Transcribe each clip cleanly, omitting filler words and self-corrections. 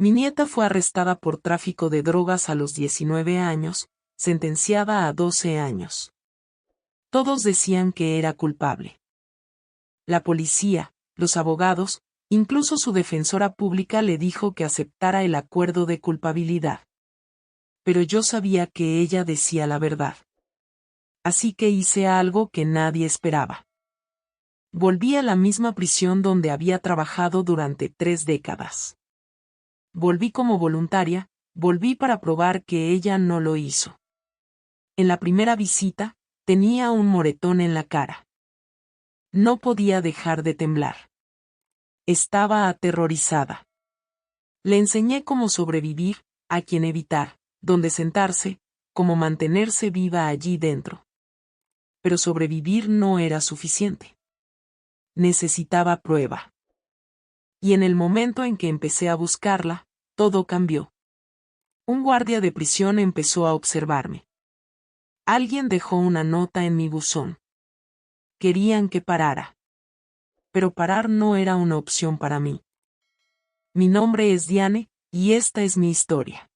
Mi nieta fue arrestada por tráfico de drogas a los 19 años, sentenciada a 12 años. Todos decían que era culpable. La policía, los abogados, incluso su defensora pública le dijo que aceptara el acuerdo de culpabilidad. Pero yo sabía que ella decía la verdad. Así que hice algo que nadie esperaba. Volví a la misma prisión donde había trabajado durante 3 décadas. Volví como voluntaria, volví para probar que ella no lo hizo. En la primera visita, tenía un moretón en la cara. No podía dejar de temblar. Estaba aterrorizada. Le enseñé cómo sobrevivir, a quién evitar, dónde sentarse, cómo mantenerse viva allí dentro. Pero sobrevivir no era suficiente. Necesitaba prueba. Y en el momento en que empecé a buscarla, todo cambió. Un guardia de prisión empezó a observarme. Alguien dejó una nota en mi buzón. Querían que parara. Pero parar no era una opción para mí. Mi nombre es Diane, y esta es mi historia.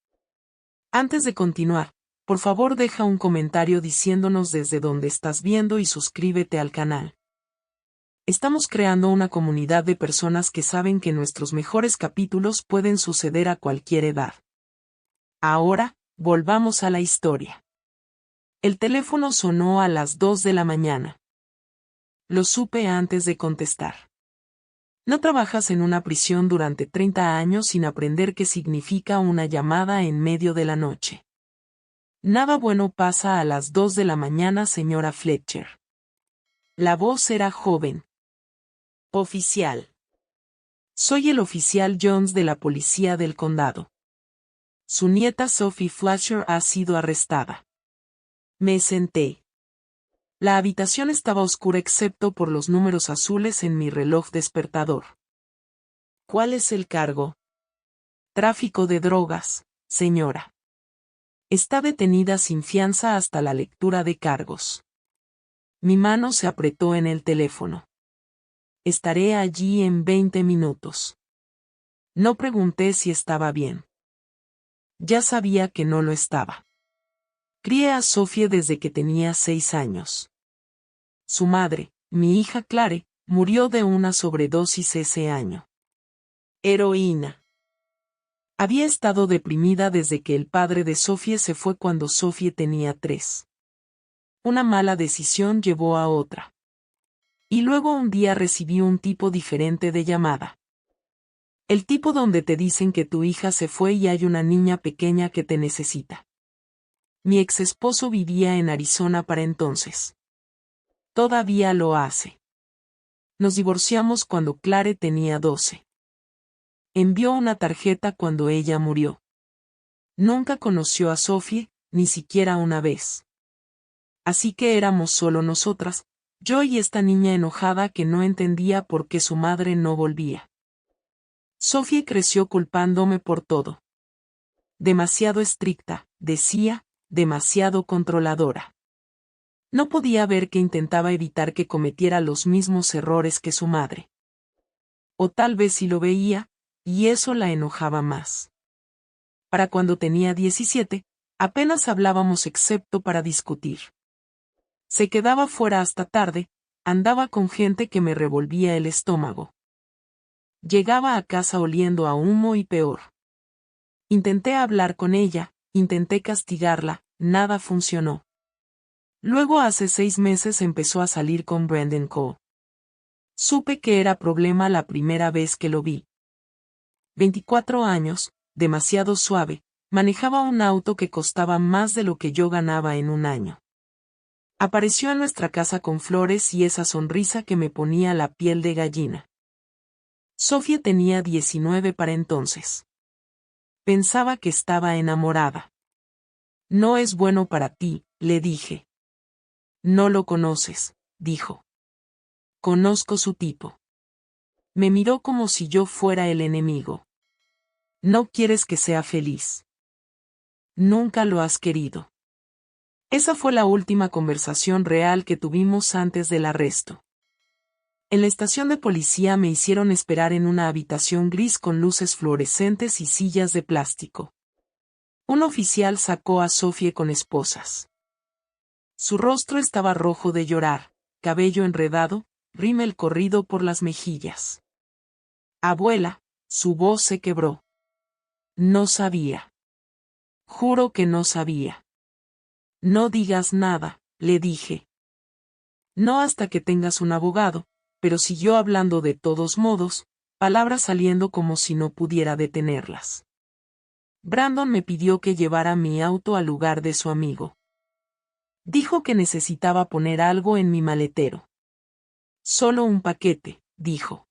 Antes de continuar, por favor deja un comentario diciéndonos desde dónde estás viendo y suscríbete al canal. Estamos creando una comunidad de personas que saben que nuestros mejores capítulos pueden suceder a cualquier edad. Ahora, volvamos a la historia. El teléfono sonó a las 2 de la mañana. Lo supe antes de contestar. No trabajas en una prisión durante 30 años sin aprender qué significa una llamada en medio de la noche. Nada bueno pasa a las 2 de la mañana, señora Fletcher. La voz era joven. Oficial. Soy el oficial Jones de la policía del condado. Su nieta Sophie Fletcher ha sido arrestada. Me senté. La habitación estaba oscura excepto por los números azules en mi reloj despertador. ¿Cuál es el cargo? Tráfico de drogas, señora. Está detenida sin fianza hasta la lectura de cargos. Mi mano se apretó en el teléfono. Estaré allí en 20 minutos. No pregunté si estaba bien. Ya sabía que no lo estaba. Crié a Sophie desde que tenía 6 años. Su madre, mi hija Clare, murió de una sobredosis ese año. Heroína. Había estado deprimida desde que el padre de Sophie se fue cuando Sophie tenía 3. Una mala decisión llevó a otra. Y luego un día recibí un tipo diferente de llamada. El tipo donde te dicen que tu hija se fue y hay una niña pequeña que te necesita. Mi ex esposo vivía en Arizona para entonces. Todavía lo hace. Nos divorciamos cuando Clare tenía 12. Envió una tarjeta cuando ella murió. Nunca conoció a Sophie, ni siquiera una vez. Así que éramos solo nosotras, yo y esta niña enojada que no entendía por qué su madre no volvía. Sophie creció culpándome por todo. Demasiado estricta, decía, demasiado controladora. No podía ver que intentaba evitar que cometiera los mismos errores que su madre. O tal vez sí lo veía, y eso la enojaba más. Para cuando tenía 17, apenas hablábamos excepto para discutir. Se quedaba fuera hasta tarde, andaba con gente que me revolvía el estómago. Llegaba a casa oliendo a humo y peor. Intenté hablar con ella, intenté castigarla, nada funcionó. Luego hace 6 meses empezó a salir con Brendan Coe. Supe que era problema la primera vez que lo vi. 24 años, demasiado suave, manejaba un auto que costaba más de lo que yo ganaba en un año. Apareció en nuestra casa con flores y esa sonrisa que me ponía la piel de gallina. Sophie tenía 19 para entonces. Pensaba que estaba enamorada. No es bueno para ti, le dije. No lo conoces, dijo. Conozco su tipo. Me miró como si yo fuera el enemigo. No quieres que sea feliz. Nunca lo has querido. Esa fue la última conversación real que tuvimos antes del arresto. En la estación de policía me hicieron esperar en una habitación gris con luces fluorescentes y sillas de plástico. Un oficial sacó a Sophie con esposas. Su rostro estaba rojo de llorar, cabello enredado, rímel corrido por las mejillas. Abuela, su voz se quebró. No sabía. Juro que no sabía. No digas nada, le dije. No hasta que tengas un abogado, pero siguió hablando de todos modos, palabras saliendo como si no pudiera detenerlas. Brandon me pidió que llevara mi auto al lugar de su amigo. Dijo que necesitaba poner algo en mi maletero. Solo un paquete, dijo.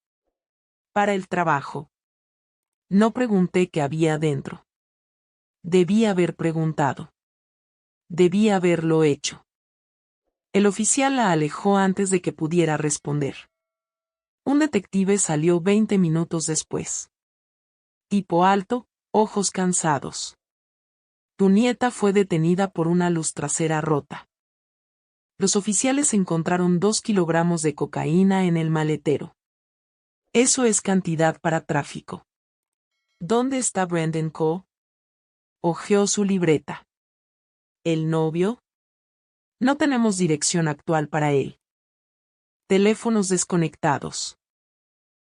Para el trabajo. No pregunté qué había dentro. Debí haber preguntado. Debí haberlo hecho. El oficial la alejó antes de que pudiera responder. Un detective salió 20 minutos después. Tipo alto, ojos cansados. Tu nieta fue detenida por una luz trasera rota. Los oficiales encontraron 2 kilogramos de cocaína en el maletero. Eso es cantidad para tráfico. ¿Dónde está Brandon Coe? Hojeó su libreta. ¿El novio? No tenemos dirección actual para él. Teléfonos desconectados.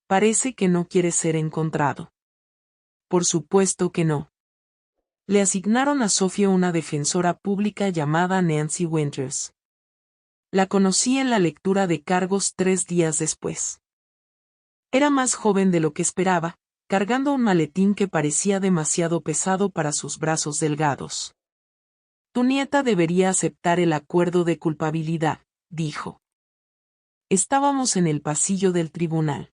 Parece que no quiere ser encontrado. Por supuesto que no. Le asignaron a Sophie una defensora pública llamada Nancy Winters. La conocí en la lectura de cargos 3 días después. Era más joven de lo que esperaba, cargando un maletín que parecía demasiado pesado para sus brazos delgados. Tu nieta debería aceptar el acuerdo de culpabilidad, dijo. Estábamos en el pasillo del tribunal.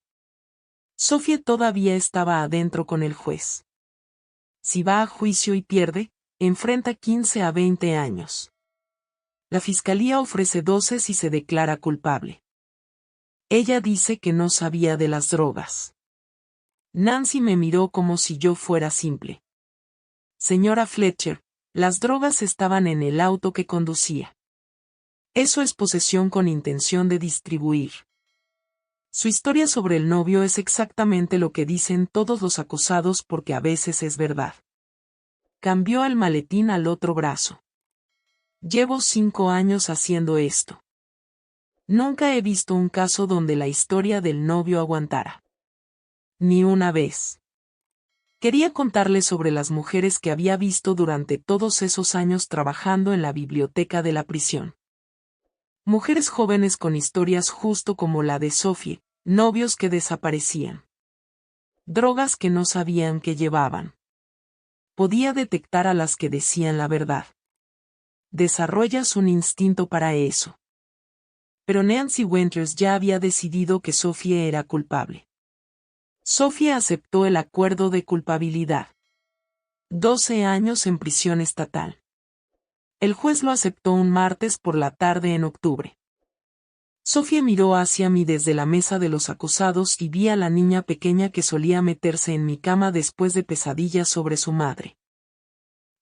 Sophie todavía estaba adentro con el juez. Si va a juicio y pierde, enfrenta 15 a 20 años. La fiscalía ofrece 12 si se declara culpable. Ella dice que no sabía de las drogas. Nancy me miró como si yo fuera simple. Señora Fletcher, las drogas estaban en el auto que conducía. Eso es posesión con intención de distribuir. Su historia sobre el novio es exactamente lo que dicen todos los acusados porque a veces es verdad. Cambió el maletín al otro brazo. Llevo 5 años haciendo esto. Nunca he visto un caso donde la historia del novio aguantara. Ni una vez. Quería contarles sobre las mujeres que había visto durante todos esos años trabajando en la biblioteca de la prisión. Mujeres jóvenes con historias justo como la de Sophie, novios que desaparecían. Drogas que no sabían que llevaban. Podía detectar a las que decían la verdad. Desarrollas un instinto para eso. Pero Nancy Winters ya había decidido que Sophie era culpable. Sophie aceptó el acuerdo de culpabilidad. 12 años en prisión estatal. El juez lo aceptó un martes por la tarde en octubre. Sophie miró hacia mí desde la mesa de los acusados y vi a la niña pequeña que solía meterse en mi cama después de pesadillas sobre su madre.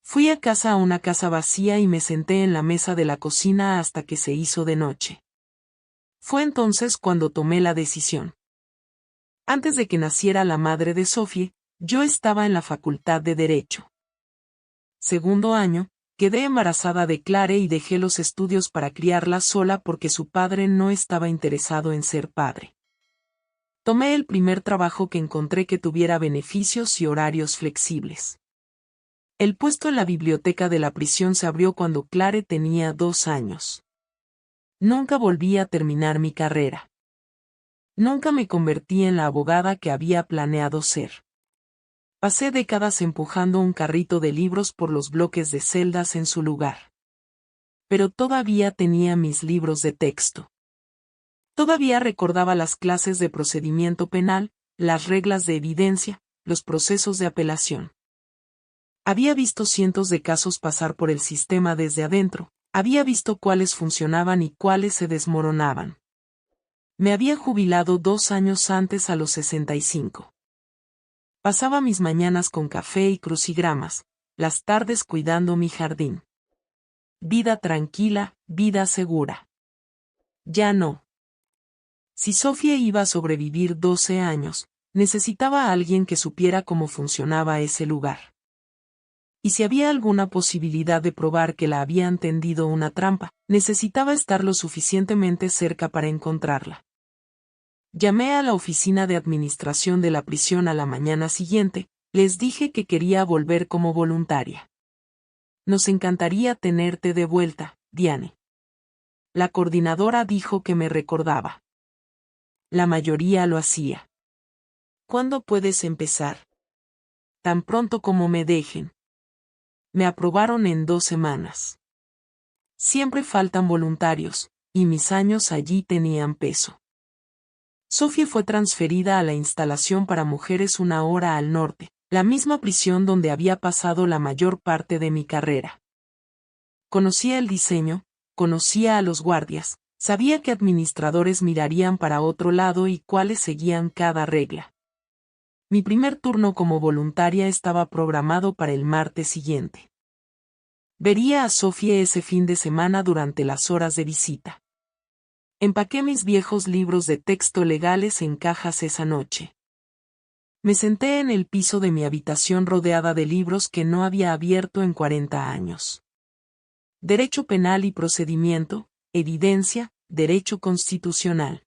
Fui a una casa vacía y me senté en la mesa de la cocina hasta que se hizo de noche. Fue entonces cuando tomé la decisión. Antes de que naciera la madre de Sophie, yo estaba en la facultad de Derecho. Segundo año, quedé embarazada de Clare y dejé los estudios para criarla sola porque su padre no estaba interesado en ser padre. Tomé el primer trabajo que encontré que tuviera beneficios y horarios flexibles. El puesto en la biblioteca de la prisión se abrió cuando Clare tenía 2 años. Nunca volví a terminar mi carrera. Nunca me convertí en la abogada que había planeado ser. Pasé décadas empujando un carrito de libros por los bloques de celdas en su lugar. Pero todavía tenía mis libros de texto. Todavía recordaba las clases de procedimiento penal, las reglas de evidencia, los procesos de apelación. Había visto cientos de casos pasar por el sistema desde adentro, había visto cuáles funcionaban y cuáles se desmoronaban. Me había jubilado 2 años antes a los 65. Pasaba mis mañanas con café y crucigramas, las tardes cuidando mi jardín. Vida tranquila, vida segura. Ya no. Si Sofía iba a sobrevivir 12 años, necesitaba a alguien que supiera cómo funcionaba ese lugar. Y si había alguna posibilidad de probar que la habían tendido una trampa, necesitaba estar lo suficientemente cerca para encontrarla. Llamé a la oficina de administración de la prisión a la mañana siguiente, les dije que quería volver como voluntaria. Nos encantaría tenerte de vuelta, Diane. La coordinadora dijo que me recordaba. La mayoría lo hacía. ¿Cuándo puedes empezar? Tan pronto como me dejen. Me aprobaron en 2 semanas. Siempre faltan voluntarios, y mis años allí tenían peso. Sophie fue transferida a la instalación para mujeres 1 hora al norte, la misma prisión donde había pasado la mayor parte de mi carrera. Conocía el diseño, conocía a los guardias, sabía qué administradores mirarían para otro lado y cuáles seguían cada regla. Mi primer turno como voluntaria estaba programado para el martes siguiente. Vería a Sophie ese fin de semana durante las horas de visita. Empaqué mis viejos libros de texto legales en cajas esa noche. Me senté en el piso de mi habitación rodeada de libros que no había abierto en 40 años. Derecho penal y procedimiento, evidencia, derecho constitucional.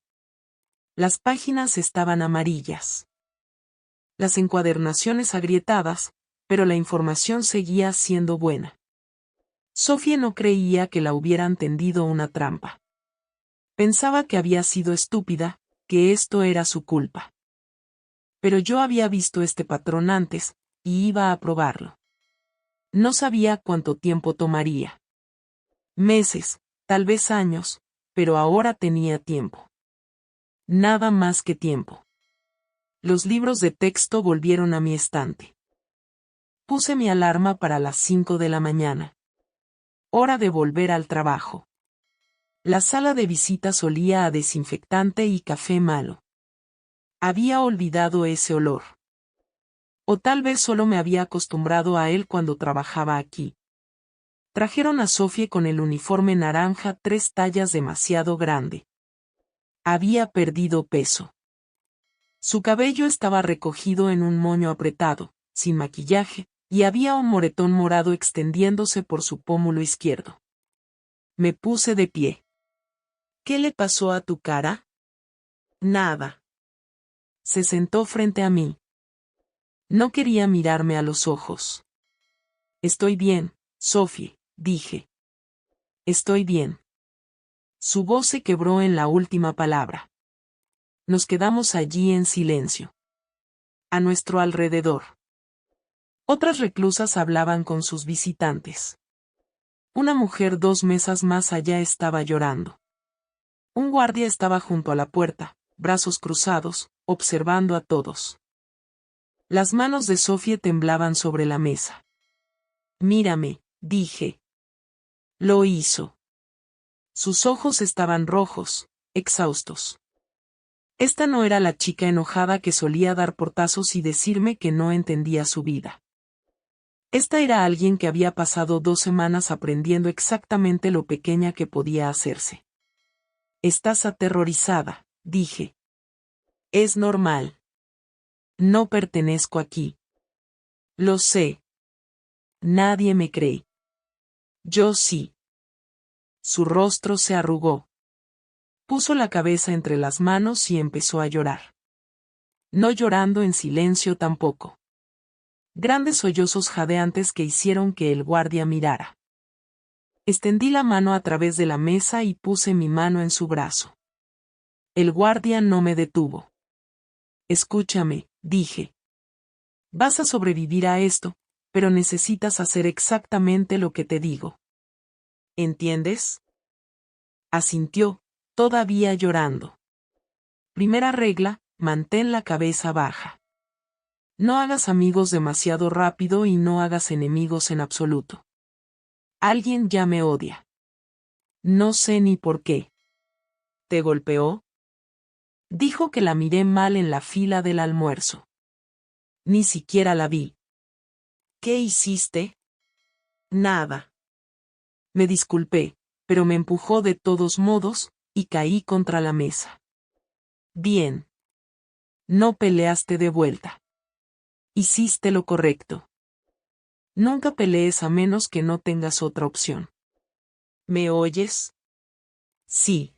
Las páginas estaban amarillas. Las encuadernaciones agrietadas, pero la información seguía siendo buena. Sophie no creía que la hubieran tendido una trampa. Pensaba que había sido estúpida, que esto era su culpa. Pero yo había visto este patrón antes, y iba a probarlo. No sabía cuánto tiempo tomaría. Meses, tal vez años, pero ahora tenía tiempo. Nada más que tiempo. Los libros de texto volvieron a mi estante. Puse mi alarma para las 5 de la mañana. Hora de volver al trabajo. La sala de visitas olía a desinfectante y café malo. Había olvidado ese olor. O tal vez solo me había acostumbrado a él cuando trabajaba aquí. Trajeron a Sophie con el uniforme naranja 3 tallas demasiado grande. Había perdido peso. Su cabello estaba recogido en un moño apretado, sin maquillaje, y había un moretón morado extendiéndose por su pómulo izquierdo. Me puse de pie. ¿Qué le pasó a tu cara? Nada. Se sentó frente a mí. No quería mirarme a los ojos. Estoy bien, Sophie, dije. Estoy bien. Su voz se quebró en la última palabra. Nos quedamos allí en silencio. A nuestro alrededor. Otras reclusas hablaban con sus visitantes. Una mujer 2 mesas más allá estaba llorando. Un guardia estaba junto a la puerta, brazos cruzados, observando a todos. Las manos de Sophie temblaban sobre la mesa. Mírame, dije. Lo hizo. Sus ojos estaban rojos, exhaustos. Esta no era la chica enojada que solía dar portazos y decirme que no entendía su vida. Esta era alguien que había pasado 2 semanas aprendiendo exactamente lo pequeña que podía hacerse. Estás aterrorizada, dije. Es normal. No pertenezco aquí. Lo sé. Nadie me cree. Yo sí. Su rostro se arrugó. Puso la cabeza entre las manos y empezó a llorar. No llorando en silencio tampoco. Grandes sollozos jadeantes que hicieron que el guardia mirara. Extendí la mano a través de la mesa y puse mi mano en su brazo. El guardia no me detuvo. Escúchame, dije. Vas a sobrevivir a esto, pero necesitas hacer exactamente lo que te digo. ¿Entiendes? Asintió, todavía llorando. Primera regla, mantén la cabeza baja. No hagas amigos demasiado rápido y no hagas enemigos en absoluto. Alguien ya me odia. No sé ni por qué. ¿Te golpeó? Dijo que la miré mal en la fila del almuerzo. Ni siquiera la vi. ¿Qué hiciste? Nada. Me disculpé, pero me empujó de todos modos, y caí contra la mesa. Bien. No peleaste de vuelta. Hiciste lo correcto. Nunca pelees a menos que no tengas otra opción. ¿Me oyes? Sí.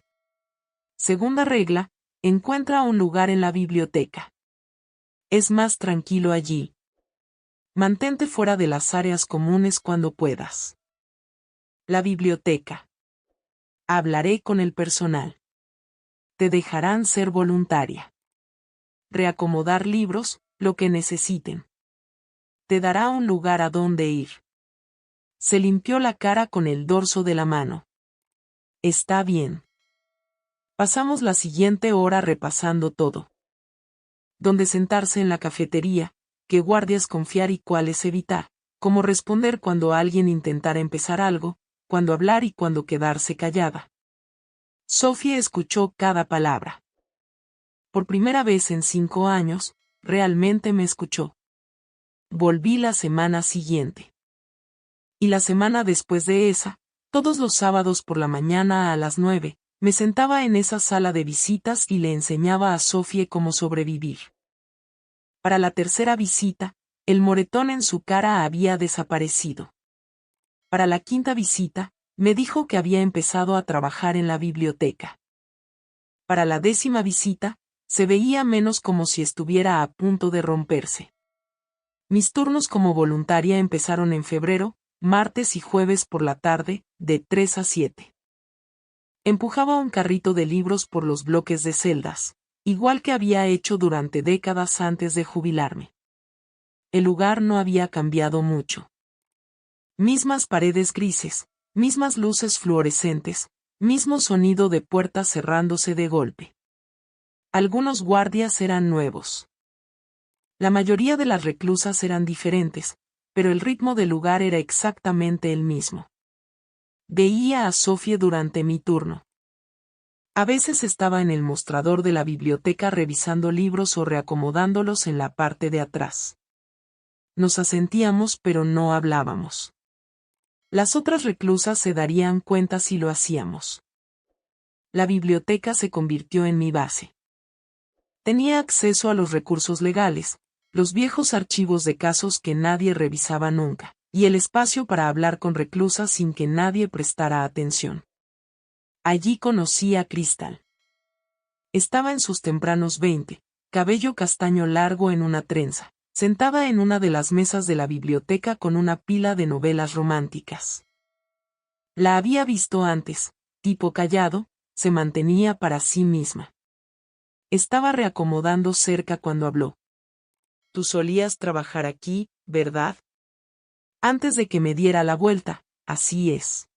Segunda regla, encuentra un lugar en la biblioteca. Es más tranquilo allí. Mantente fuera de las áreas comunes cuando puedas. La biblioteca. Hablaré con el personal. Te dejarán ser voluntaria. Reacomodar libros, lo que necesiten. Te dará un lugar a donde ir. Se limpió la cara con el dorso de la mano. Está bien. Pasamos la siguiente hora repasando todo. Dónde sentarse en la cafetería, qué guardias confiar y cuáles evitar, cómo responder cuando alguien intentara empezar algo, cuándo hablar y cuándo quedarse callada. Sophie escuchó cada palabra. Por primera vez en 5 años, realmente me escuchó. Volví la semana siguiente. Y la semana después de esa, todos los sábados por la mañana a las 9, me sentaba en esa sala de visitas y le enseñaba a Sophie cómo sobrevivir. Para la tercera visita, el moretón en su cara había desaparecido. Para la quinta visita, me dijo que había empezado a trabajar en la biblioteca. Para la 10ª visita, se veía menos como si estuviera a punto de romperse. Mis turnos como voluntaria empezaron en febrero, martes y jueves por la tarde, de 3 a 7. Empujaba un carrito de libros por los bloques de celdas, igual que había hecho durante décadas antes de jubilarme. El lugar no había cambiado mucho. Mismas paredes grises, mismas luces fluorescentes, mismo sonido de puertas cerrándose de golpe. Algunos guardias eran nuevos. La mayoría de las reclusas eran diferentes, pero el ritmo del lugar era exactamente el mismo. Veía a Sophie durante mi turno. A veces estaba en el mostrador de la biblioteca revisando libros o reacomodándolos en la parte de atrás. Nos asentíamos pero no hablábamos. Las otras reclusas se darían cuenta si lo hacíamos. La biblioteca se convirtió en mi base. Tenía acceso a los recursos legales, los viejos archivos de casos que nadie revisaba nunca, y el espacio para hablar con reclusas sin que nadie prestara atención. Allí conocí a Crystal. Estaba en sus tempranos 20, cabello castaño largo en una trenza, sentada en una de las mesas de la biblioteca con una pila de novelas románticas. La había visto antes, tipo callado, se mantenía para sí misma. Estaba reacomodando cerca cuando habló. Tú solías trabajar aquí, ¿verdad? Antes de que me diera la vuelta, así es.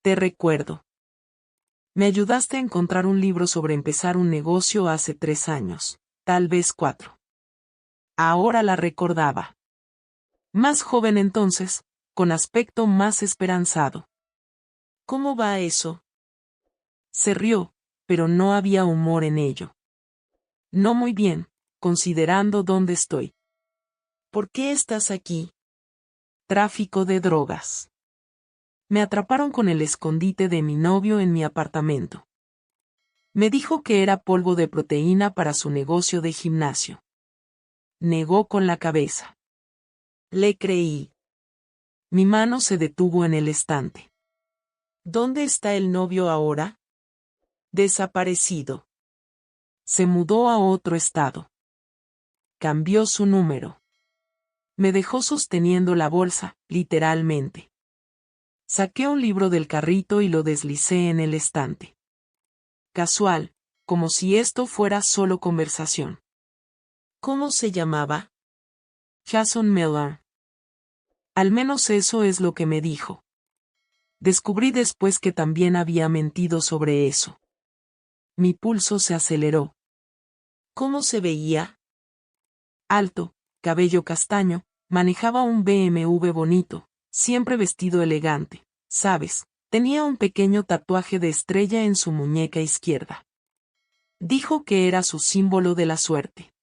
Te recuerdo. Me ayudaste a encontrar un libro sobre empezar un negocio hace 3 años, tal vez 4. Ahora la recordaba. Más joven entonces, con aspecto más esperanzado. ¿Cómo va eso? Se rió, pero no había humor en ello. No muy bien, considerando dónde estoy. ¿Por qué estás aquí? Tráfico de drogas. Me atraparon con el escondite de mi novio en mi apartamento. Me dijo que era polvo de proteína para su negocio de gimnasio. Negó con la cabeza. Le creí. Mi mano se detuvo en el estante. ¿Dónde está el novio ahora? Desaparecido. Se mudó a otro estado. Cambió su número. Me dejó sosteniendo la bolsa, literalmente. Saqué un libro del carrito y lo deslicé en el estante. Casual, como si esto fuera solo conversación. ¿Cómo se llamaba? Jason Miller. Al menos eso es lo que me dijo. Descubrí después que también había mentido sobre eso. Mi pulso se aceleró. ¿Cómo se veía? Alto, cabello castaño, manejaba un BMW bonito, siempre vestido elegante, ¿sabes? Tenía un pequeño tatuaje de estrella en su muñeca izquierda. Dijo que era su símbolo de la suerte.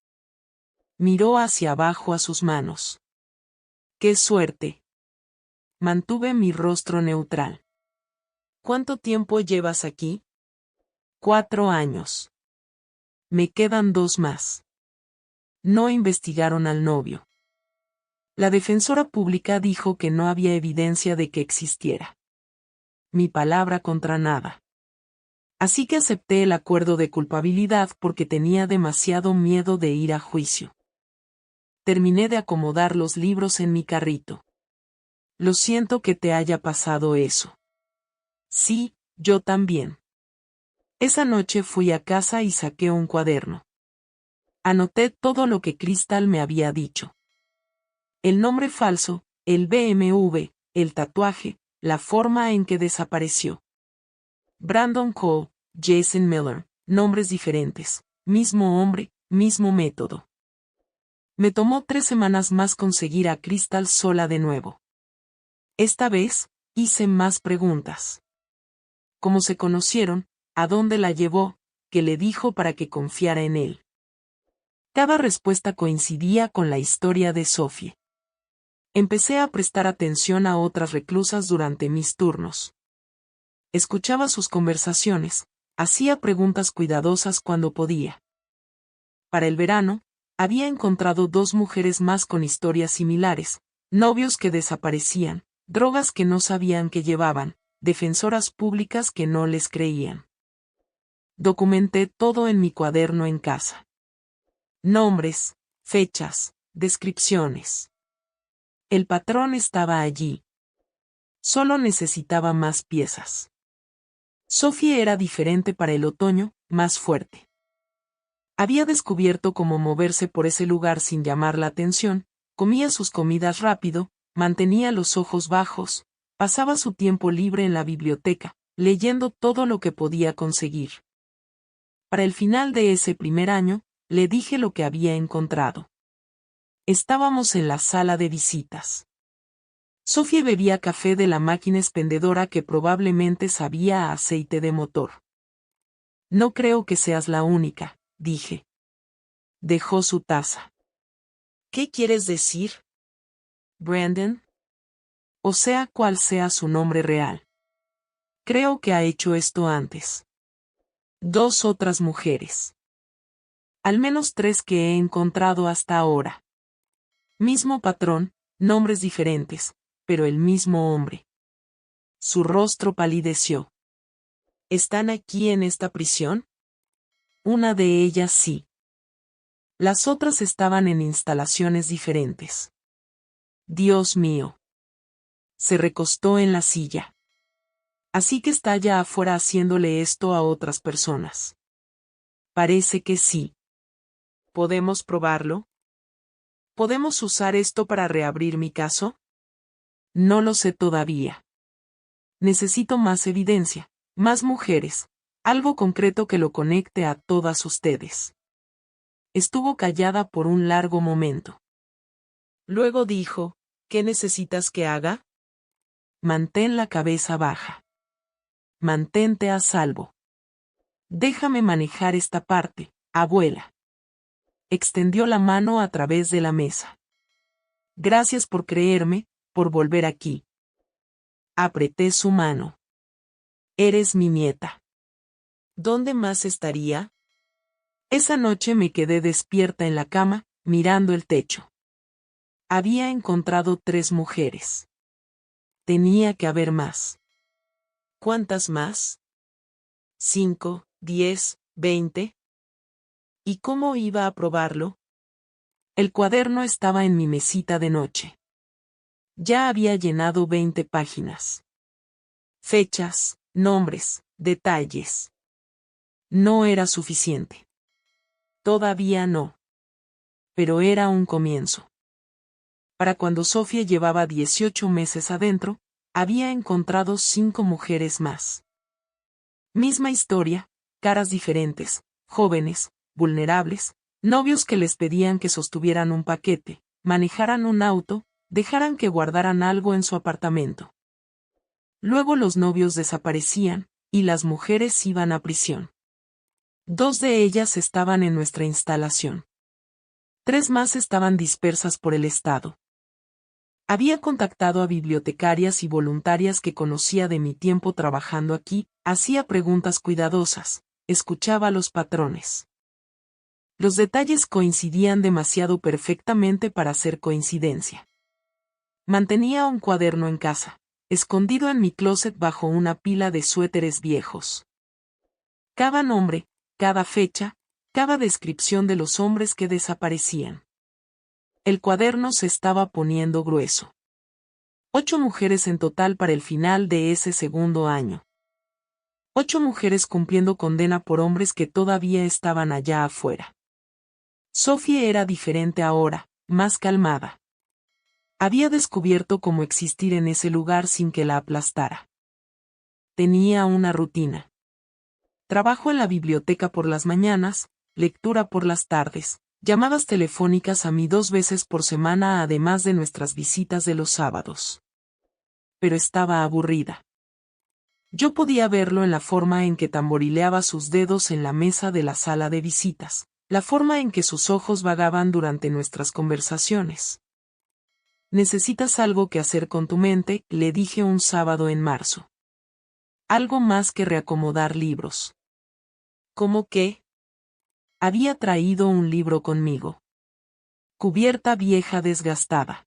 Miró hacia abajo a sus manos. ¡Qué suerte! Mantuve mi rostro neutral. ¿Cuánto tiempo llevas aquí? 4 años. Me quedan 2 más. No investigaron al novio. La defensora pública dijo que no había evidencia de que existiera. Mi palabra contra nada. Así que acepté el acuerdo de culpabilidad porque tenía demasiado miedo de ir a juicio. Terminé de acomodar los libros en mi carrito. Lo siento que te haya pasado eso. Sí, yo también. Esa noche fui a casa y saqué un cuaderno. Anoté todo lo que Crystal me había dicho. El nombre falso, el BMW, el tatuaje, la forma en que desapareció. Brandon Cole, Jason Miller, nombres diferentes, mismo hombre, mismo método. Me tomó 3 semanas más conseguir a Crystal sola de nuevo. Esta vez, hice más preguntas. ¿Cómo se conocieron? ¿A dónde la llevó? ¿Qué le dijo para que confiara en él? Cada respuesta coincidía con la historia de Sophie. Empecé a prestar atención a otras reclusas durante mis turnos. Escuchaba sus conversaciones, hacía preguntas cuidadosas cuando podía. Para el verano, había encontrado 2 mujeres más con historias similares, novios que desaparecían, drogas que no sabían que llevaban, defensoras públicas que no les creían. Documenté todo en mi cuaderno en casa. Nombres, fechas, descripciones. El patrón estaba allí. Solo necesitaba más piezas. Sophie era diferente para el otoño, más fuerte. Había descubierto cómo moverse por ese lugar sin llamar la atención, comía sus comidas rápido, mantenía los ojos bajos, pasaba su tiempo libre en la biblioteca, leyendo todo lo que podía conseguir. Para el final de ese primer año, le dije lo que había encontrado. Estábamos en la sala de visitas. Sophie bebía café de la máquina expendedora que probablemente sabía a aceite de motor. No creo que seas la única, dije. Dejó su taza. ¿Qué quieres decir? Brandon. O sea cual sea su nombre real. Creo que ha hecho esto antes. 2 otras mujeres. Al menos 3 que he encontrado hasta ahora. Mismo patrón, nombres diferentes, pero el mismo hombre. Su rostro palideció. ¿Están aquí en esta prisión? Una de ellas sí. Las otras estaban en instalaciones diferentes. Dios mío. Se recostó en la silla. Así que está allá afuera haciéndole esto a otras personas. Parece que sí. ¿Podemos probarlo? ¿Podemos usar esto para reabrir mi caso? No lo sé todavía. Necesito más evidencia, más mujeres, algo concreto que lo conecte a todas ustedes. Estuvo callada por un largo momento. Luego dijo, ¿qué necesitas que haga? Mantén la cabeza baja. Mantente a salvo. Déjame manejar esta parte, abuela. Extendió la mano a través de la mesa. Gracias por creerme, por volver aquí. Apreté su mano. Eres mi nieta. ¿Dónde más estaría? Esa noche me quedé despierta en la cama, mirando el techo. Había encontrado 3 mujeres. Tenía que haber más. ¿Cuántas más? 5, 10, 20. ¿Y cómo iba a probarlo? El cuaderno estaba en mi mesita de noche. Ya había llenado 20 páginas. Fechas, nombres, detalles. No era suficiente. Todavía no. Pero era un comienzo. Para cuando Sophie llevaba 18 meses adentro, había encontrado 5 mujeres más. Misma historia, caras diferentes, jóvenes, vulnerables, novios que les pedían que sostuvieran un paquete, manejaran un auto, dejaran que guardaran algo en su apartamento. Luego los novios desaparecían, y las mujeres iban a prisión. 2 de ellas estaban en nuestra instalación. 3 más estaban dispersas por el estado. Había contactado a bibliotecarias y voluntarias que conocía de mi tiempo trabajando aquí, hacía preguntas cuidadosas, escuchaba a los patrones. Los detalles coincidían demasiado perfectamente para ser coincidencia. Mantenía un cuaderno en casa, escondido en mi closet bajo una pila de suéteres viejos. Cada nombre, cada fecha, cada descripción de los hombres que desaparecían. El cuaderno se estaba poniendo grueso. 8 mujeres en total para el final de ese segundo año. 8 mujeres cumpliendo condena por hombres que todavía estaban allá afuera. Sophie era diferente ahora, más calmada. Había descubierto cómo existir en ese lugar sin que la aplastara. Tenía una rutina. Trabajo en la biblioteca por las mañanas, lectura por las tardes, llamadas telefónicas a mí 2 veces por semana además de nuestras visitas de los sábados. Pero estaba aburrida. Yo podía verlo en la forma en que tamborileaba sus dedos en la mesa de la sala de visitas, la forma en que sus ojos vagaban durante nuestras conversaciones. Necesitas algo que hacer con tu mente, le dije un sábado en marzo. Algo más que reacomodar libros. ¿Cómo qué? Había traído un libro conmigo. Cubierta vieja desgastada.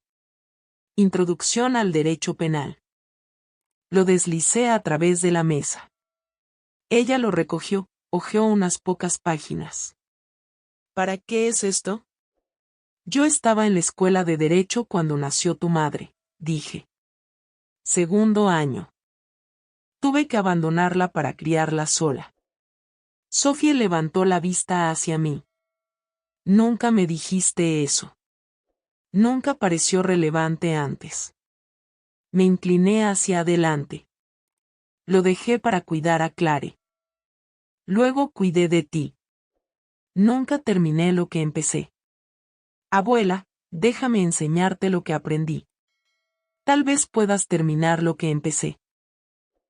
Introducción al derecho penal. Lo deslicé a través de la mesa. Ella lo recogió, hojeó unas pocas páginas. ¿Para qué es esto? Yo estaba en la escuela de derecho cuando nació tu madre, dije. Segundo año. Tuve que abandonarla para criarla sola. Sophie levantó la vista hacia mí. Nunca me dijiste eso. Nunca pareció relevante antes. Me incliné hacia adelante. Lo dejé para cuidar a Clare. Luego cuidé de ti. Nunca terminé lo que empecé. Abuela, déjame enseñarte lo que aprendí. Tal vez puedas terminar lo que empecé.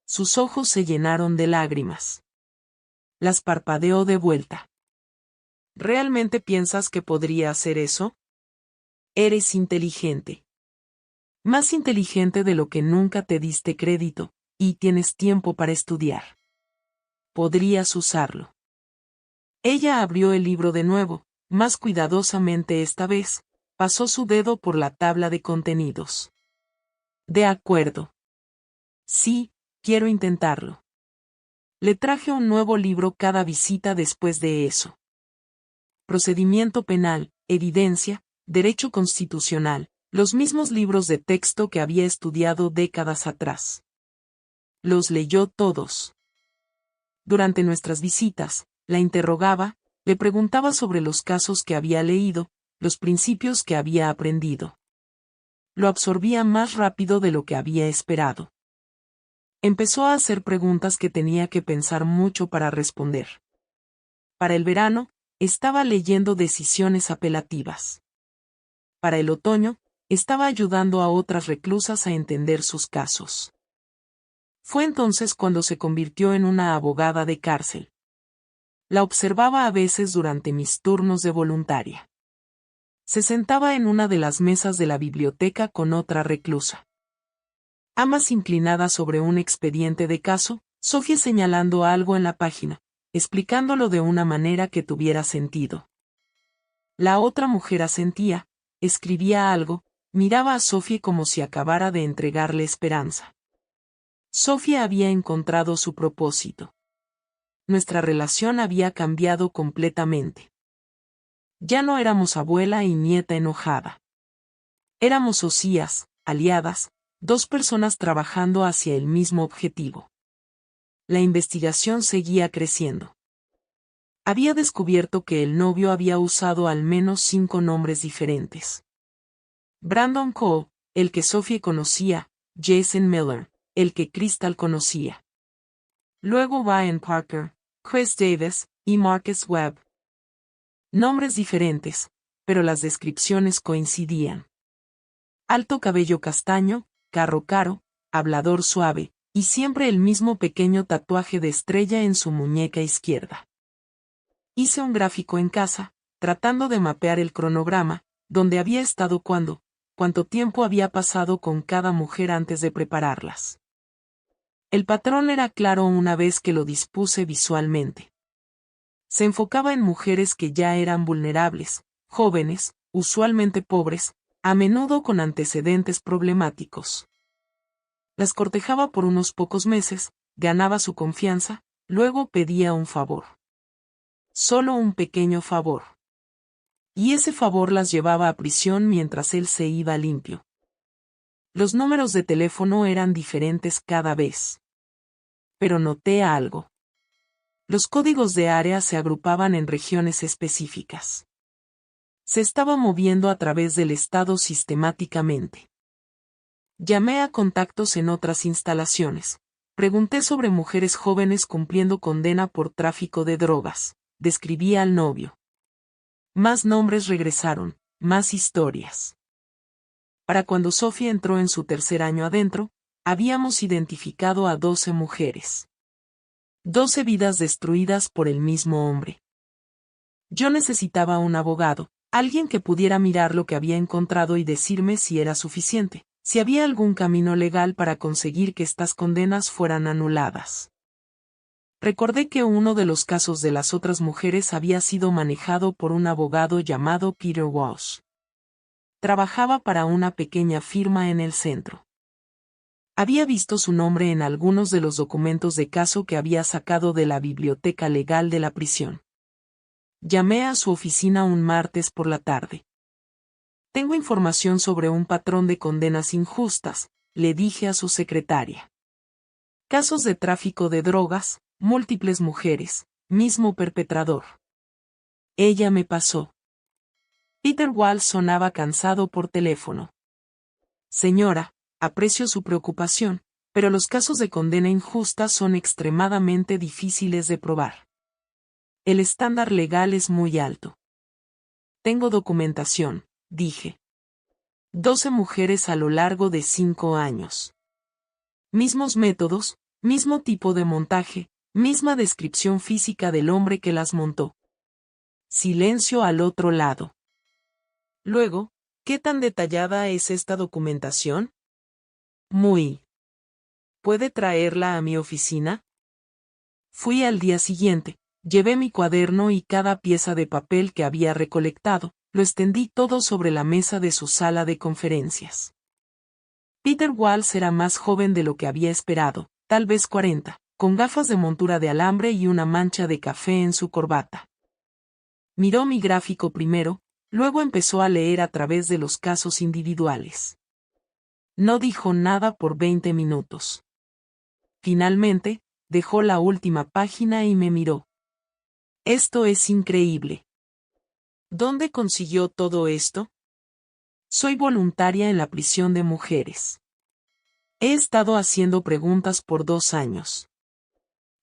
Sus ojos se llenaron de lágrimas. Las parpadeó de vuelta. ¿Realmente piensas que podría hacer eso? Eres inteligente. Más inteligente de lo que nunca te diste crédito, y tienes tiempo para estudiar. Podrías usarlo. Ella abrió el libro de nuevo, más cuidadosamente esta vez, pasó su dedo por la tabla de contenidos. De acuerdo. Sí, quiero intentarlo. Le traje un nuevo libro cada visita después de eso. Procedimiento penal, evidencia, derecho constitucional, los mismos libros de texto que había estudiado décadas atrás. Los leyó todos. Durante nuestras visitas, la interrogaba, le preguntaba sobre los casos que había leído, los principios que había aprendido. Lo absorbía más rápido de lo que había esperado. Empezó a hacer preguntas que tenía que pensar mucho para responder. Para el verano, estaba leyendo decisiones apelativas. Para el otoño, estaba ayudando a otras reclusas a entender sus casos. Fue entonces cuando se convirtió en una abogada de cárcel. La observaba a veces durante mis turnos de voluntaria. Se sentaba en una de las mesas de la biblioteca con otra reclusa. Ambas inclinadas sobre un expediente de caso, Sophie señalando algo en la página, explicándolo de una manera que tuviera sentido. La otra mujer asentía, escribía algo, miraba a Sophie como si acabara de entregarle esperanza. Sophie había encontrado su propósito. Nuestra relación había cambiado completamente. Ya no éramos abuela y nieta enojada. Éramos socias, aliadas, 2 personas trabajando hacia el mismo objetivo. La investigación seguía creciendo. Había descubierto que el novio había usado al menos 5 nombres diferentes. Brandon Cole, el que Sophie conocía, Jason Miller, el que Crystal conocía. Luego Ryan Parker, Chris Davis, y Marcus Webb. Nombres diferentes, pero las descripciones coincidían. Alto cabello castaño, carro caro, hablador suave, y siempre el mismo pequeño tatuaje de estrella en su muñeca izquierda. Hice un gráfico en casa, tratando de mapear el cronograma, donde había estado cuánto tiempo había pasado con cada mujer antes de prepararlas. El patrón era claro una vez que lo dispuse visualmente. Se enfocaba en mujeres que ya eran vulnerables, jóvenes, usualmente pobres, a menudo con antecedentes problemáticos. Las cortejaba por unos pocos meses, ganaba su confianza, luego pedía un favor. Solo un pequeño favor. Y ese favor las llevaba a prisión mientras él se iba limpio. Los números de teléfono eran diferentes cada vez. Pero noté algo. Los códigos de área se agrupaban en regiones específicas. Se estaba moviendo a través del estado sistemáticamente. Llamé a contactos en otras instalaciones. Pregunté sobre mujeres jóvenes cumpliendo condena por tráfico de drogas. Describí al novio. Más nombres regresaron, más historias. Para cuando Sophie entró en su tercer año adentro, habíamos identificado a 12 mujeres. 12 vidas destruidas por el mismo hombre. Yo necesitaba un abogado, alguien que pudiera mirar lo que había encontrado y decirme si era suficiente, si había algún camino legal para conseguir que estas condenas fueran anuladas. Recordé que uno de los casos de las otras mujeres había sido manejado por un abogado llamado Peter Walsh. Trabajaba para una pequeña firma en el centro. Había visto su nombre en algunos de los documentos de caso que había sacado de la biblioteca legal de la prisión. Llamé a su oficina un martes por la tarde. Tengo información sobre un patrón de condenas injustas, le dije a su secretaria. Casos de tráfico de drogas, múltiples mujeres, mismo perpetrador. Ella me pasó. Peter Walsh sonaba cansado por teléfono. Señora, aprecio su preocupación, pero los casos de condena injusta son extremadamente difíciles de probar. El estándar legal es muy alto. Tengo documentación, dije. 12 mujeres a lo largo de 5 años. Mismos métodos, mismo tipo de montaje, misma descripción física del hombre que las montó. Silencio al otro lado. Luego, ¿qué tan detallada es esta documentación? Muy. ¿Puede traerla a mi oficina? Fui al día siguiente, llevé mi cuaderno y cada pieza de papel que había recolectado, lo extendí todo sobre la mesa de su sala de conferencias. Peter Walsh era más joven de lo que había esperado, tal vez 40, con gafas de montura de alambre y una mancha de café en su corbata. Miró mi gráfico primero, luego empezó a leer a través de los casos individuales. No dijo nada por 20 minutos. Finalmente, dejó la última página y me miró. Esto es increíble. ¿Dónde consiguió todo esto? Soy voluntaria en la prisión de mujeres. He estado haciendo preguntas por 2 años.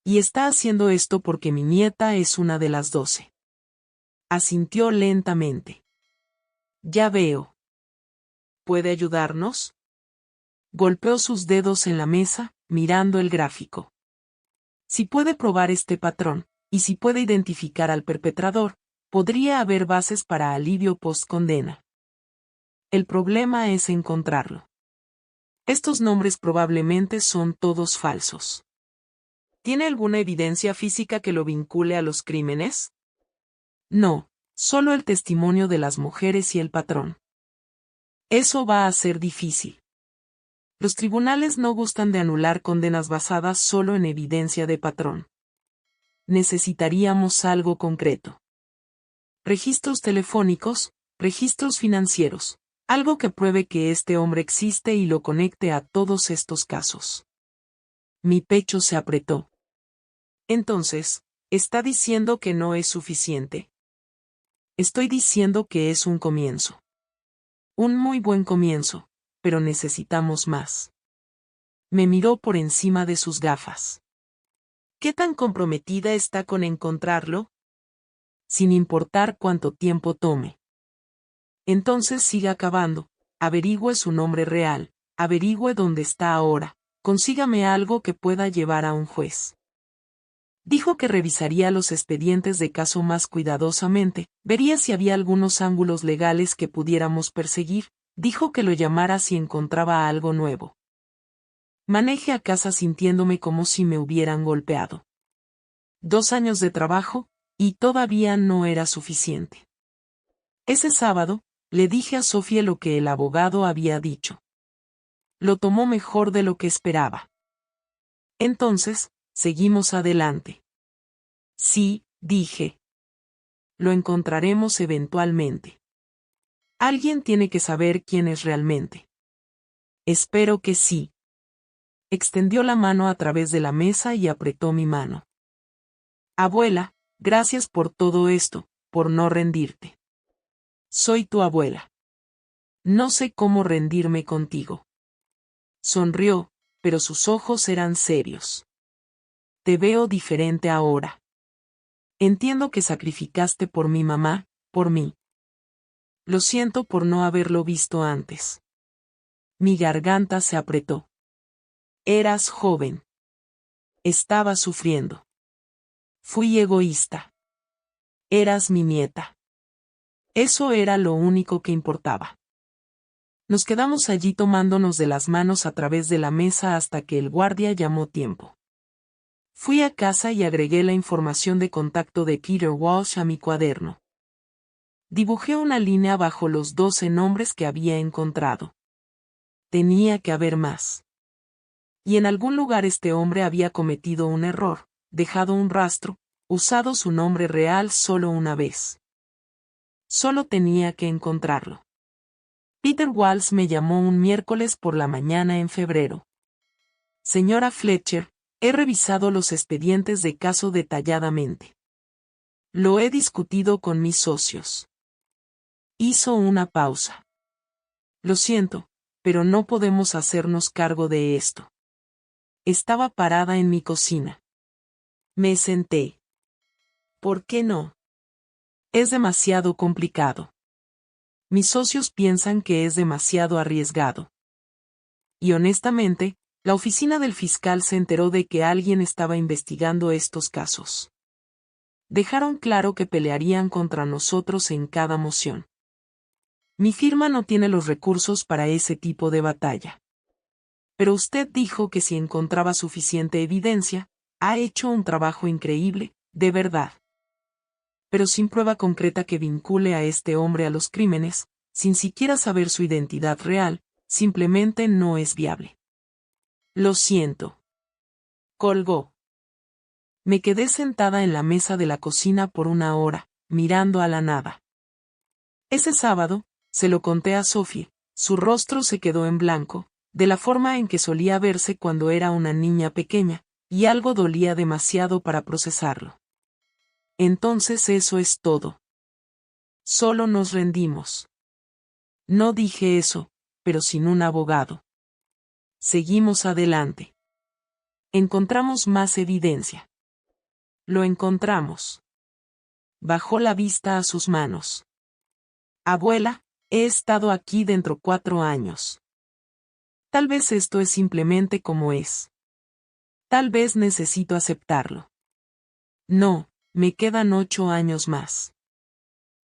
Y está haciendo esto porque mi nieta es una de las 12. Asintió lentamente. Ya veo. ¿Puede ayudarnos? Golpeó sus dedos en la mesa, mirando el gráfico. Si puede probar este patrón, y si puede identificar al perpetrador, podría haber bases para alivio post-condena. El problema es encontrarlo. Estos nombres probablemente son todos falsos. ¿Tiene alguna evidencia física que lo vincule a los crímenes? No, solo el testimonio de las mujeres y el patrón. Eso va a ser difícil. Los tribunales no gustan de anular condenas basadas solo en evidencia de patrón. Necesitaríamos algo concreto. Registros telefónicos, registros financieros, algo que pruebe que este hombre existe y lo conecte a todos estos casos. Mi pecho se apretó. Entonces, ¿está diciendo que no es suficiente? Estoy diciendo que es un comienzo. Un muy buen comienzo, pero necesitamos más. Me miró por encima de sus gafas. ¿Qué tan comprometida está con encontrarlo? Sin importar cuánto tiempo tome. Entonces siga cavando, averigüe su nombre real, averigüe dónde está ahora, consígame algo que pueda llevar a un juez. Dijo que revisaría los expedientes de caso más cuidadosamente, vería si había algunos ángulos legales que pudiéramos perseguir, dijo que lo llamara si encontraba algo nuevo. Manejé a casa sintiéndome como si me hubieran golpeado. 2 años de trabajo, Y todavía no era suficiente. Ese sábado, le dije a Sofía lo que el abogado había dicho. Lo tomó mejor de lo que esperaba. Entonces, seguimos adelante. Sí, dije. Lo encontraremos eventualmente. Alguien tiene que saber quién es realmente. Espero que sí. Extendió la mano a través de la mesa y apretó mi mano. Abuela, gracias por todo esto, por no rendirte. Soy tu abuela. No sé cómo rendirme contigo. Sonrió, pero sus ojos eran serios. Te veo diferente ahora. Entiendo que sacrificaste por mi mamá, por mí. Lo siento por no haberlo visto antes. Mi garganta se apretó. Eras joven. Estaba sufriendo. Fui egoísta. Eras mi nieta. Eso era lo único que importaba. Nos quedamos allí tomándonos de las manos a través de la mesa hasta que el guardia llamó tiempo. Fui a casa y agregué la información de contacto de Peter Walsh a mi cuaderno. Dibujé una línea bajo los 12 nombres que había encontrado. Tenía que haber más. Y en algún lugar este hombre había cometido un error, dejado un rastro, usado su nombre real solo una vez. Solo tenía que encontrarlo. Peter Walsh me llamó un miércoles por la mañana en febrero. Señora Fletcher, he revisado los expedientes de caso detalladamente. Lo he discutido con mis socios. Hizo una pausa. Lo siento, pero no podemos hacernos cargo de esto. Estaba parada en mi cocina. Me senté. ¿Por qué no? Es demasiado complicado. Mis socios piensan que es demasiado arriesgado. Y honestamente, la oficina del fiscal se enteró de que alguien estaba investigando estos casos. Dejaron claro que pelearían contra nosotros en cada moción. Mi firma no tiene los recursos para ese tipo de batalla. Pero usted dijo que si encontraba suficiente evidencia, ha hecho un trabajo increíble, de verdad. Pero sin prueba concreta que vincule a este hombre a los crímenes, sin siquiera saber su identidad real, simplemente no es viable. Lo siento. Colgó. Me quedé sentada en la mesa de la cocina por una hora, mirando a la nada. Ese sábado, se lo conté a Sophie, su rostro se quedó en blanco, de la forma en que solía verse cuando era una niña pequeña, y algo dolía demasiado para procesarlo. Entonces eso es todo. Solo nos rendimos. No dije eso, pero sin un abogado. Seguimos adelante. Encontramos más evidencia. Lo encontramos. Bajó la vista a sus manos. Abuela, he estado aquí dentro 4 años. Tal vez esto es simplemente como es. Tal vez necesito aceptarlo. No, me quedan 8 años más.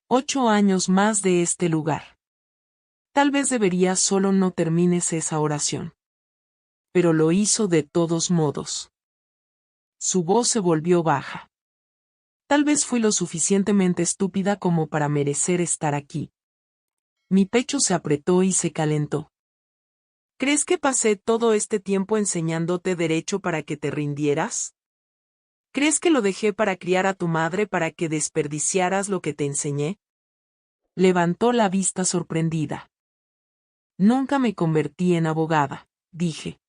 8 años más de este lugar. Tal vez debería solo no termines esa oración. Pero lo hizo de todos modos. Su voz se volvió baja. Tal vez fui lo suficientemente estúpida como para merecer estar aquí. Mi pecho se apretó y se calentó. ¿Crees que pasé todo este tiempo enseñándote derecho para que te rindieras? ¿Crees que lo dejé para criar a tu madre para que desperdiciaras lo que te enseñé? Levantó la vista sorprendida. Nunca me convertí en abogada, dije.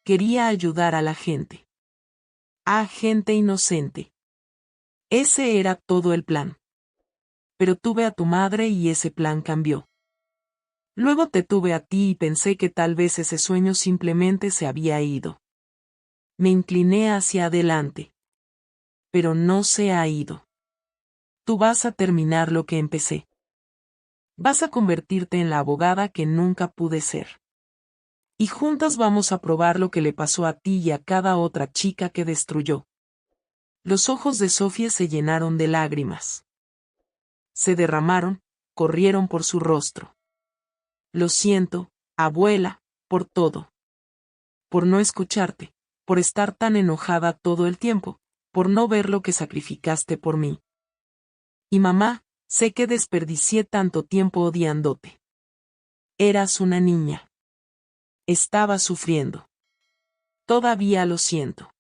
Quería ayudar a la gente. A gente inocente. Ese era todo el plan. Pero tuve a tu madre y ese plan cambió. Luego te tuve a ti y pensé que tal vez ese sueño simplemente se había ido. Me incliné hacia adelante. Pero no se ha ido. Tú vas a terminar lo que empecé. Vas a convertirte en la abogada que nunca pude ser. Y juntas vamos a probar lo que le pasó a ti y a cada otra chica que destruyó. Los ojos de Sofía se llenaron de lágrimas. Se derramaron, corrieron por su rostro. Lo siento, abuela, por todo. Por no escucharte, por estar tan enojada todo el tiempo, por no ver lo que sacrificaste por mí. Y mamá, sé que desperdicié tanto tiempo odiándote. Eras una niña. Estaba sufriendo. Todavía lo siento.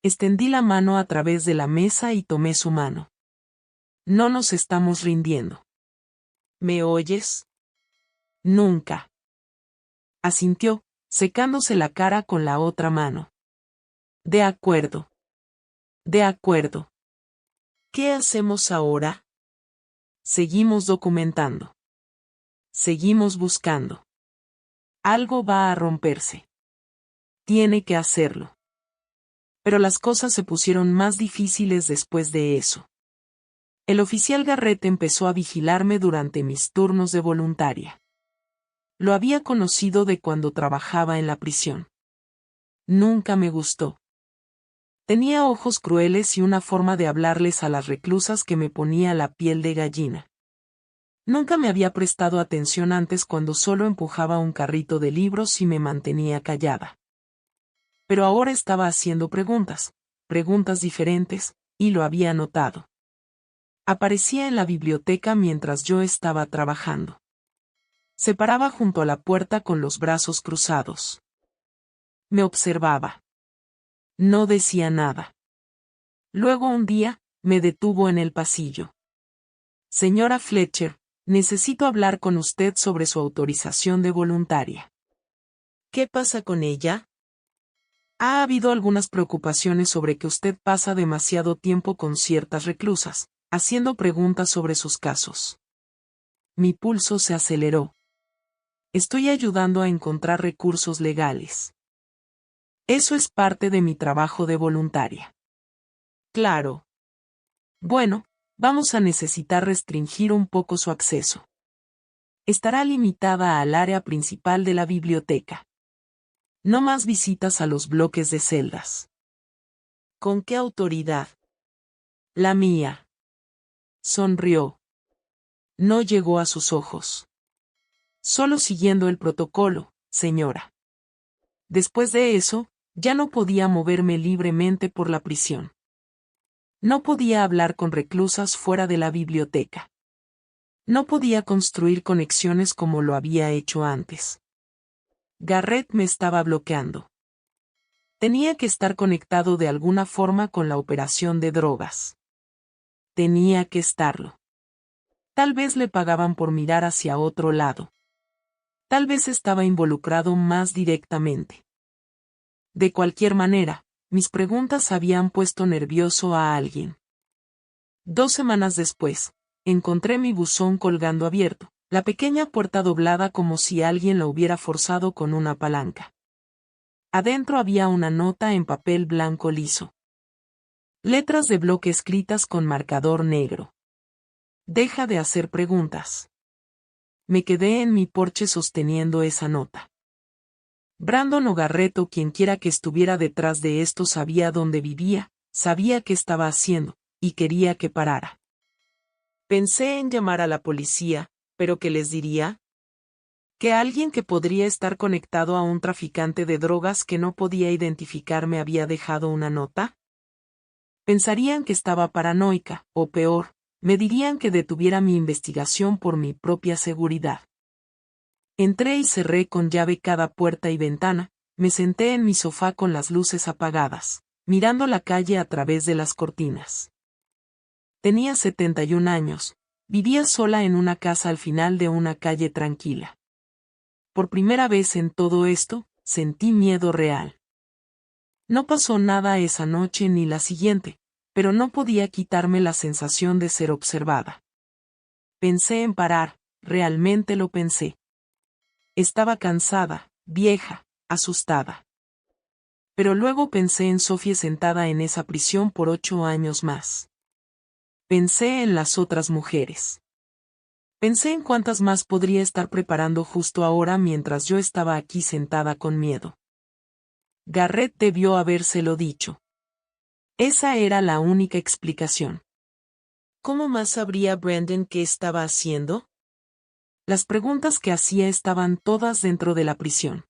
Extendí la mano a través de la mesa y tomé su mano. No nos estamos rindiendo. ¿Me oyes? Nunca. Asintió, secándose la cara con la otra mano. De acuerdo. De acuerdo. ¿Qué hacemos ahora? Seguimos documentando. Seguimos buscando. Algo va a romperse. Tiene que hacerlo. Pero las cosas se pusieron más difíciles después de eso. El oficial Garrett empezó a vigilarme durante mis turnos de voluntaria. Lo había conocido de cuando trabajaba en la prisión. Nunca me gustó. Tenía ojos crueles y una forma de hablarles a las reclusas que me ponía la piel de gallina. Nunca me había prestado atención antes cuando solo empujaba un carrito de libros y me mantenía callada. Pero ahora estaba haciendo preguntas diferentes, y lo había notado. Aparecía en la biblioteca mientras yo estaba trabajando. Se paraba junto a la puerta con los brazos cruzados. Me observaba. No decía nada. Luego un día, me detuvo en el pasillo. Señora Fletcher, necesito hablar con usted sobre su autorización de voluntaria. ¿Qué pasa con ella? Ha habido algunas preocupaciones sobre que usted pasa demasiado tiempo con ciertas reclusas, haciendo preguntas sobre sus casos. Mi pulso se aceleró. Estoy ayudando a encontrar recursos legales. Eso es parte de mi trabajo de voluntaria. Claro. Bueno, vamos a necesitar restringir un poco su acceso. Estará limitada al área principal de la biblioteca. No más visitas a los bloques de celdas. ¿Con qué autoridad? La mía. Sonrió. No llegó a sus ojos. Solo siguiendo el protocolo, señora. Después de eso, ya no podía moverme libremente por la prisión. No podía hablar con reclusas fuera de la biblioteca. No podía construir conexiones como lo había hecho antes. Garrett me estaba bloqueando. Tenía que estar conectado de alguna forma con la operación de drogas. Tenía que estarlo. Tal vez le pagaban por mirar hacia otro lado. Tal vez estaba involucrado más directamente. De cualquier manera, mis preguntas habían puesto nervioso a alguien. 2 semanas después, encontré mi buzón colgando abierto, la pequeña puerta doblada como si alguien la hubiera forzado con una palanca. Adentro había una nota en papel blanco liso. Letras de bloque escritas con marcador negro. Deja de hacer preguntas. Me quedé en mi porche sosteniendo esa nota. Brandon o Garrett o quienquiera que estuviera detrás de esto sabía dónde vivía, sabía qué estaba haciendo, y quería que parara. Pensé en llamar a la policía, pero ¿qué les diría? Que alguien que podría estar conectado a un traficante de drogas que no podía identificar me había dejado una nota. Pensarían que estaba paranoica, o peor, me dirían que detuviera mi investigación por mi propia seguridad. Entré y cerré con llave cada puerta y ventana, me senté en mi sofá con las luces apagadas, mirando la calle a través de las cortinas. Tenía 71 años, vivía sola en una casa al final de una calle tranquila. Por primera vez en todo esto, sentí miedo real. No pasó nada esa noche ni la siguiente, pero no podía quitarme la sensación de ser observada. Pensé en parar, realmente lo pensé. Estaba cansada, vieja, asustada. Pero luego pensé en Sophie sentada en esa prisión por 8 años más. Pensé en las otras mujeres. Pensé en cuántas más podría estar preparando justo ahora mientras yo estaba aquí sentada con miedo. Garrett debió habérselo dicho. Esa era la única explicación. ¿Cómo más sabría Brandon qué estaba haciendo? Las preguntas que hacía estaban todas dentro de la prisión.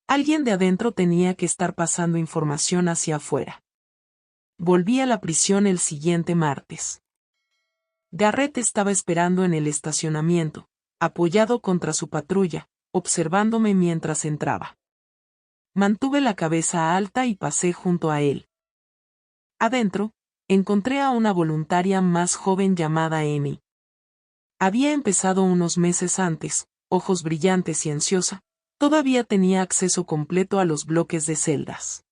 Alguien de adentro tenía que estar pasando información hacia afuera. Volví a la prisión el siguiente martes. Garrett estaba esperando en el estacionamiento, apoyado contra su patrulla, observándome mientras entraba. Mantuve la cabeza alta y pasé junto a él. Adentro, encontré a una voluntaria más joven llamada Amy. Había empezado unos meses antes, ojos brillantes y ansiosa, todavía tenía acceso completo a los bloques de celdas.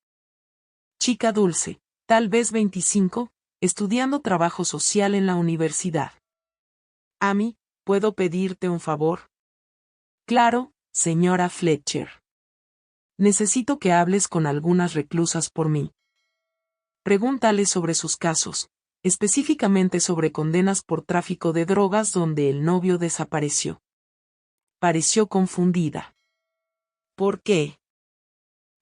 Chica dulce, tal vez 25, estudiando trabajo social en la universidad. Amy, ¿puedo pedirte un favor? Claro, señora Fletcher. Necesito que hables con algunas reclusas por mí. Pregúntale sobre sus casos, específicamente sobre condenas por tráfico de drogas donde el novio desapareció. Pareció confundida. ¿Por qué?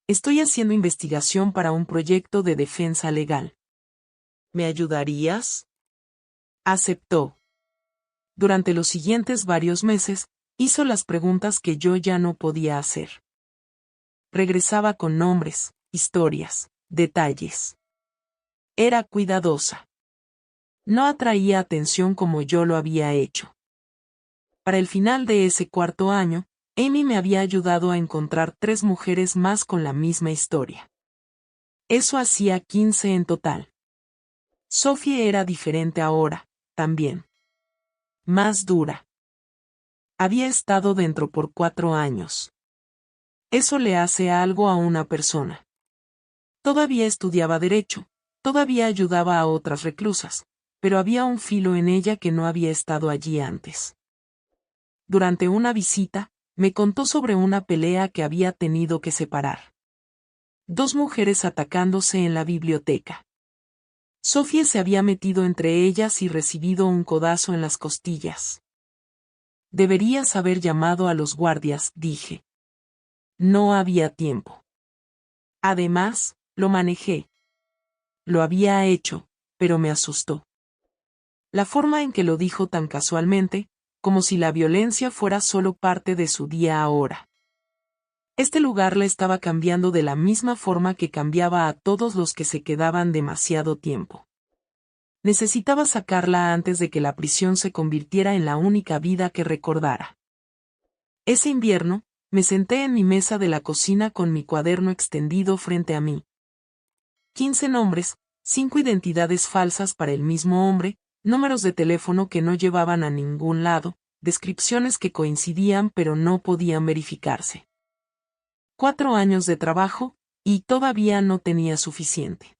Estoy haciendo investigación para un proyecto de defensa legal. ¿Me ayudarías? Aceptó. Durante los siguientes varios meses, hizo las preguntas que yo ya no podía hacer. Regresaba con nombres, historias, detalles. Era cuidadosa. No atraía atención como yo lo había hecho. Para el final de ese cuarto año, Amy me había ayudado a encontrar 3 mujeres más con la misma historia. Eso hacía 15 en total. Sophie era diferente ahora, también. Más dura. Había estado dentro por 4 años. Eso le hace algo a una persona. Todavía estudiaba derecho, todavía ayudaba a otras reclusas, pero había un filo en ella que no había estado allí antes. Durante una visita, me contó sobre una pelea que había tenido que separar. 2 mujeres atacándose en la biblioteca. Sophie se había metido entre ellas y recibido un codazo en las costillas. Deberías haber llamado a los guardias, dije. No había tiempo. Además, lo manejé. Lo había hecho, pero me asustó. La forma en que lo dijo tan casualmente, como si la violencia fuera solo parte de su día ahora. Este lugar la estaba cambiando de la misma forma que cambiaba a todos los que se quedaban demasiado tiempo. Necesitaba sacarla antes de que la prisión se convirtiera en la única vida que recordara. Ese invierno, me senté en mi mesa de la cocina con mi cuaderno extendido frente a mí. 15 nombres, 5 identidades falsas para el mismo hombre, números de teléfono que no llevaban a ningún lado, descripciones que coincidían pero no podían verificarse. 4 años de trabajo, y todavía no tenía suficiente.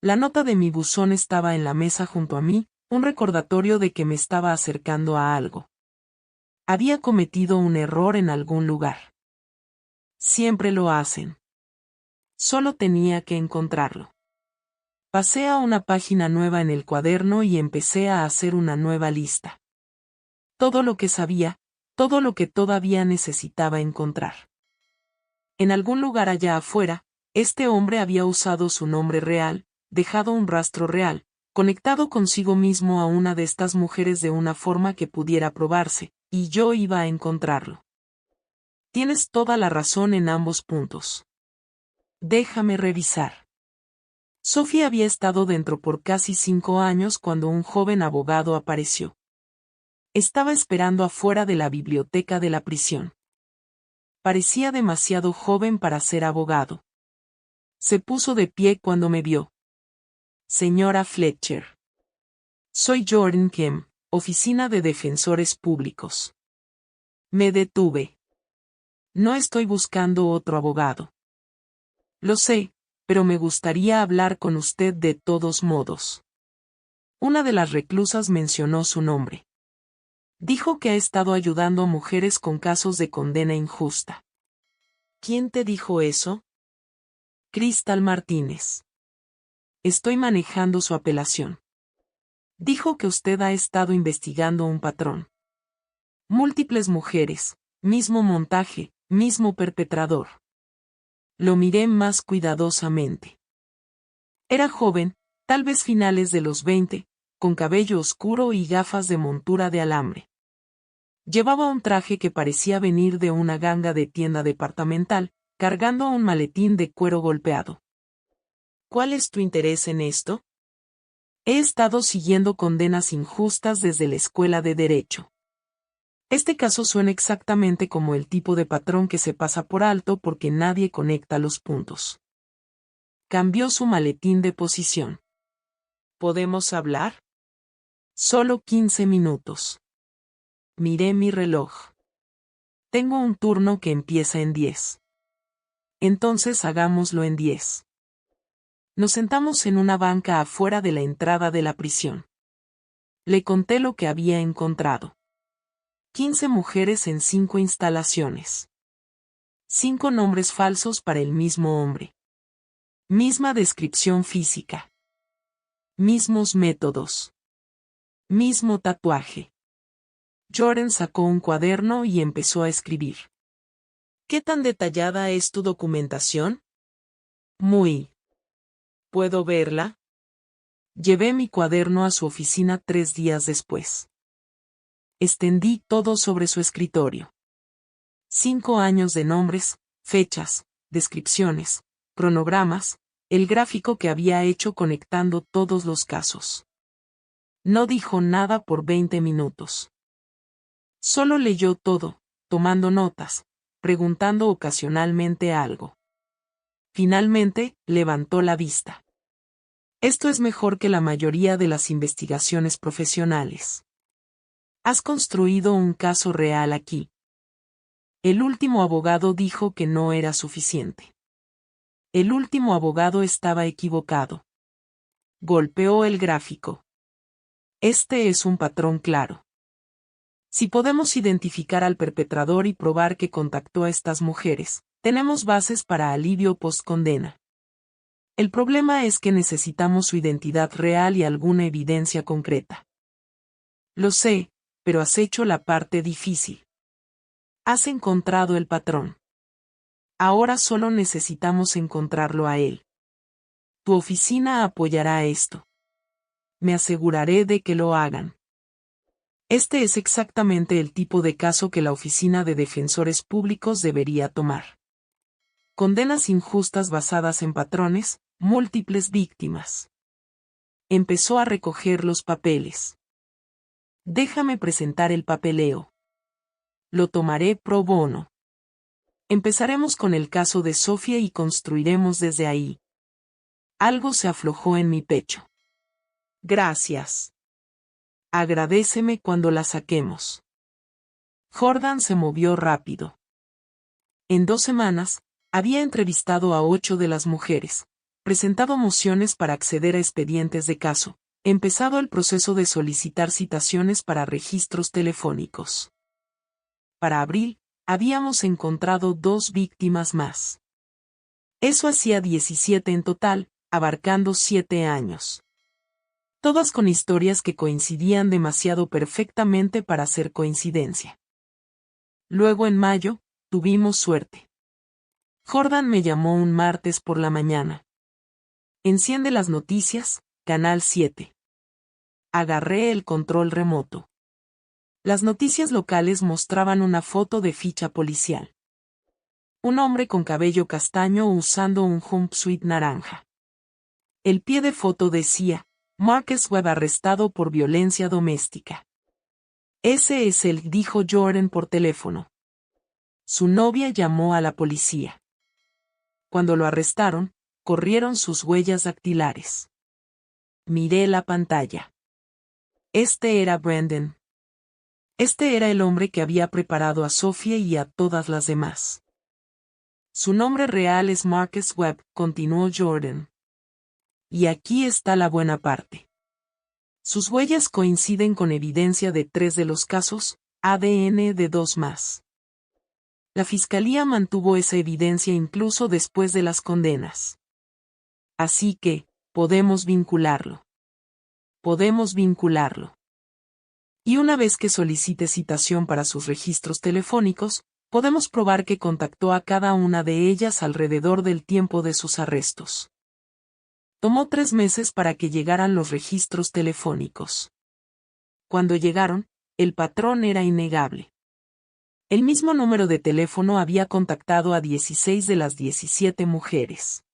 La nota de mi buzón estaba en la mesa junto a mí, un recordatorio de que me estaba acercando a algo. Había cometido un error en algún lugar. Siempre lo hacen. Solo tenía que encontrarlo. Pasé a una página nueva en el cuaderno y empecé a hacer una nueva lista. Todo lo que sabía, todo lo que todavía necesitaba encontrar. En algún lugar allá afuera, este hombre había usado su nombre real, dejado un rastro real, conectado consigo mismo a una de estas mujeres de una forma que pudiera probarse, y yo iba a encontrarlo. Tienes toda la razón en ambos puntos. Déjame revisar. Sophie había estado dentro por casi 5 años cuando un joven abogado apareció. Estaba esperando afuera de la biblioteca de la prisión. Parecía demasiado joven para ser abogado. Se puso de pie cuando me vio. Señora Fletcher. Soy Jordan Kemp, Oficina de Defensores Públicos. Me detuve. No estoy buscando otro abogado. Lo sé, pero me gustaría hablar con usted de todos modos. Una de las reclusas mencionó su nombre. Dijo que ha estado ayudando a mujeres con casos de condena injusta. ¿Quién te dijo eso? Crystal Martínez. Estoy manejando su apelación. Dijo que usted ha estado investigando un patrón. Múltiples mujeres, mismo montaje, mismo perpetrador. Lo miré más cuidadosamente. Era joven, tal vez finales de los 20, con cabello oscuro y gafas de montura de alambre. Llevaba un traje que parecía venir de una ganga de tienda departamental, cargando un maletín de cuero golpeado. ¿Cuál es tu interés en esto? He estado siguiendo condenas injustas desde la escuela de Derecho. Este caso suena exactamente como el tipo de patrón que se pasa por alto porque nadie conecta los puntos. Cambió su maletín de posición. ¿Podemos hablar? Solo 15 minutos. Miré mi reloj. Tengo un turno que empieza en 10. Entonces hagámoslo en 10. Nos sentamos en una banca afuera de la entrada de la prisión. Le conté lo que había encontrado. 15 mujeres en 5 instalaciones. 5 nombres falsos para el mismo hombre. Misma descripción física. Mismos métodos. Mismo tatuaje. Jordan sacó un cuaderno y empezó a escribir. ¿Qué tan detallada es tu documentación? Muy. ¿Puedo verla? Llevé mi cuaderno a su oficina 3 días después. Extendí todo sobre su escritorio. 5 años de nombres, fechas, descripciones, cronogramas, el gráfico que había hecho conectando todos los casos. No dijo nada por 20 minutos. Solo leyó todo, tomando notas, preguntando ocasionalmente algo. Finalmente, levantó la vista. Esto es mejor que la mayoría de las investigaciones profesionales. Has construido un caso real aquí. El último abogado dijo que no era suficiente. El último abogado estaba equivocado. Golpeó el gráfico. Este es un patrón claro. Si podemos identificar al perpetrador y probar que contactó a estas mujeres, tenemos bases para alivio post-condena. El problema es que necesitamos su identidad real y alguna evidencia concreta. Lo sé, pero has hecho la parte difícil. Has encontrado el patrón. Ahora solo necesitamos encontrarlo a él. Tu oficina apoyará esto. Me aseguraré de que lo hagan. Este es exactamente el tipo de caso que la Oficina de Defensores Públicos debería tomar. Condenas injustas basadas en patrones, múltiples víctimas. Empezó a recoger los papeles. Déjame presentar el papeleo. Lo tomaré pro bono. Empezaremos con el caso de Sofía y construiremos desde ahí. Algo se aflojó en mi pecho. Gracias. Agradéceme cuando la saquemos. Jordan se movió rápido. En 2 semanas, había entrevistado a 8 de las mujeres, presentado mociones para acceder a expedientes de caso, empezado el proceso de solicitar citaciones para registros telefónicos. Para abril, habíamos encontrado 2 víctimas más. Eso hacía 17 en total, abarcando 7 años. Todas con historias que coincidían demasiado perfectamente para ser coincidencia. Luego en mayo, tuvimos suerte. Jordan me llamó un martes por la mañana. Enciende las noticias, Canal 7. Agarré el control remoto. Las noticias locales mostraban una foto de ficha policial. Un hombre con cabello castaño usando un jumpsuit naranja. El pie de foto decía, Marcus Webb arrestado por violencia doméstica. Ese es él, dijo Jordan por teléfono. Su novia llamó a la policía. Cuando lo arrestaron, corrieron sus huellas dactilares. Miré la pantalla. Este era Brandon. Este era el hombre que había preparado a Sophia y a todas las demás. Su nombre real es Marcus Webb, continuó Jordan. Y aquí está la buena parte. Sus huellas coinciden con evidencia de 3 de los casos, ADN de 2 más. La fiscalía mantuvo esa evidencia incluso después de las condenas. Así que, podemos vincularlo. Podemos vincularlo. Y una vez que solicite citación para sus registros telefónicos, podemos probar que contactó a cada una de ellas alrededor del tiempo de sus arrestos. Tomó 3 meses para que llegaran los registros telefónicos. Cuando llegaron, el patrón era innegable. El mismo número de teléfono había contactado a 16 de las 17 mujeres.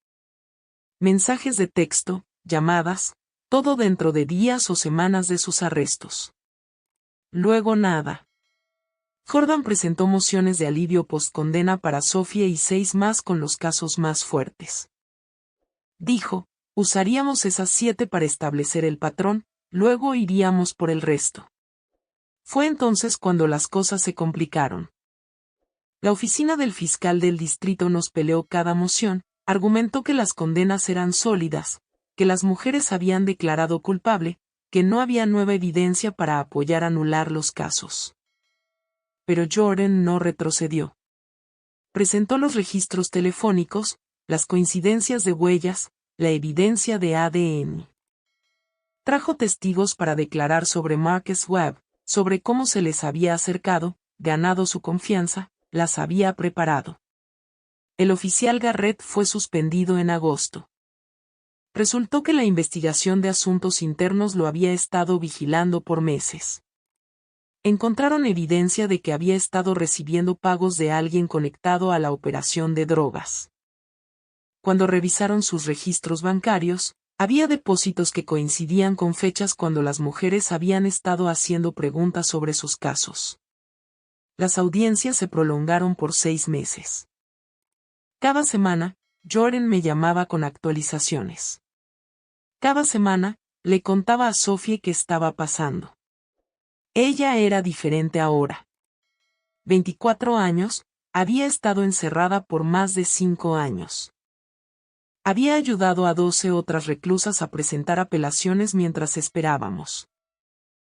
Mensajes de texto, llamadas, todo dentro de días o semanas de sus arrestos. Luego nada. Jordan presentó mociones de alivio postcondena para Sophie y 6 más con los casos más fuertes. Dijo, usaríamos esas 7 para establecer el patrón, luego iríamos por el resto. Fue entonces cuando las cosas se complicaron. La oficina del fiscal del distrito nos peleó cada moción, argumentó que las condenas eran sólidas, que las mujeres habían declarado culpable, que no había nueva evidencia para apoyar anular los casos. Pero Jordan no retrocedió. Presentó los registros telefónicos, las coincidencias de huellas, la evidencia de ADN. Trajo testigos para declarar sobre Marcus Webb, sobre cómo se les había acercado, ganado su confianza, las había preparado. El oficial Garrett fue suspendido en agosto. Resultó que la investigación de asuntos internos lo había estado vigilando por meses. Encontraron evidencia de que había estado recibiendo pagos de alguien conectado a la operación de drogas. Cuando revisaron sus registros bancarios, había depósitos que coincidían con fechas cuando las mujeres habían estado haciendo preguntas sobre sus casos. Las audiencias se prolongaron por 6 meses. Cada semana, Jordan me llamaba con actualizaciones. Cada semana, le contaba a Sophie qué estaba pasando. Ella era diferente ahora. 24 años, había estado encerrada por más de 5 años. Había ayudado a 12 otras reclusas a presentar apelaciones mientras esperábamos.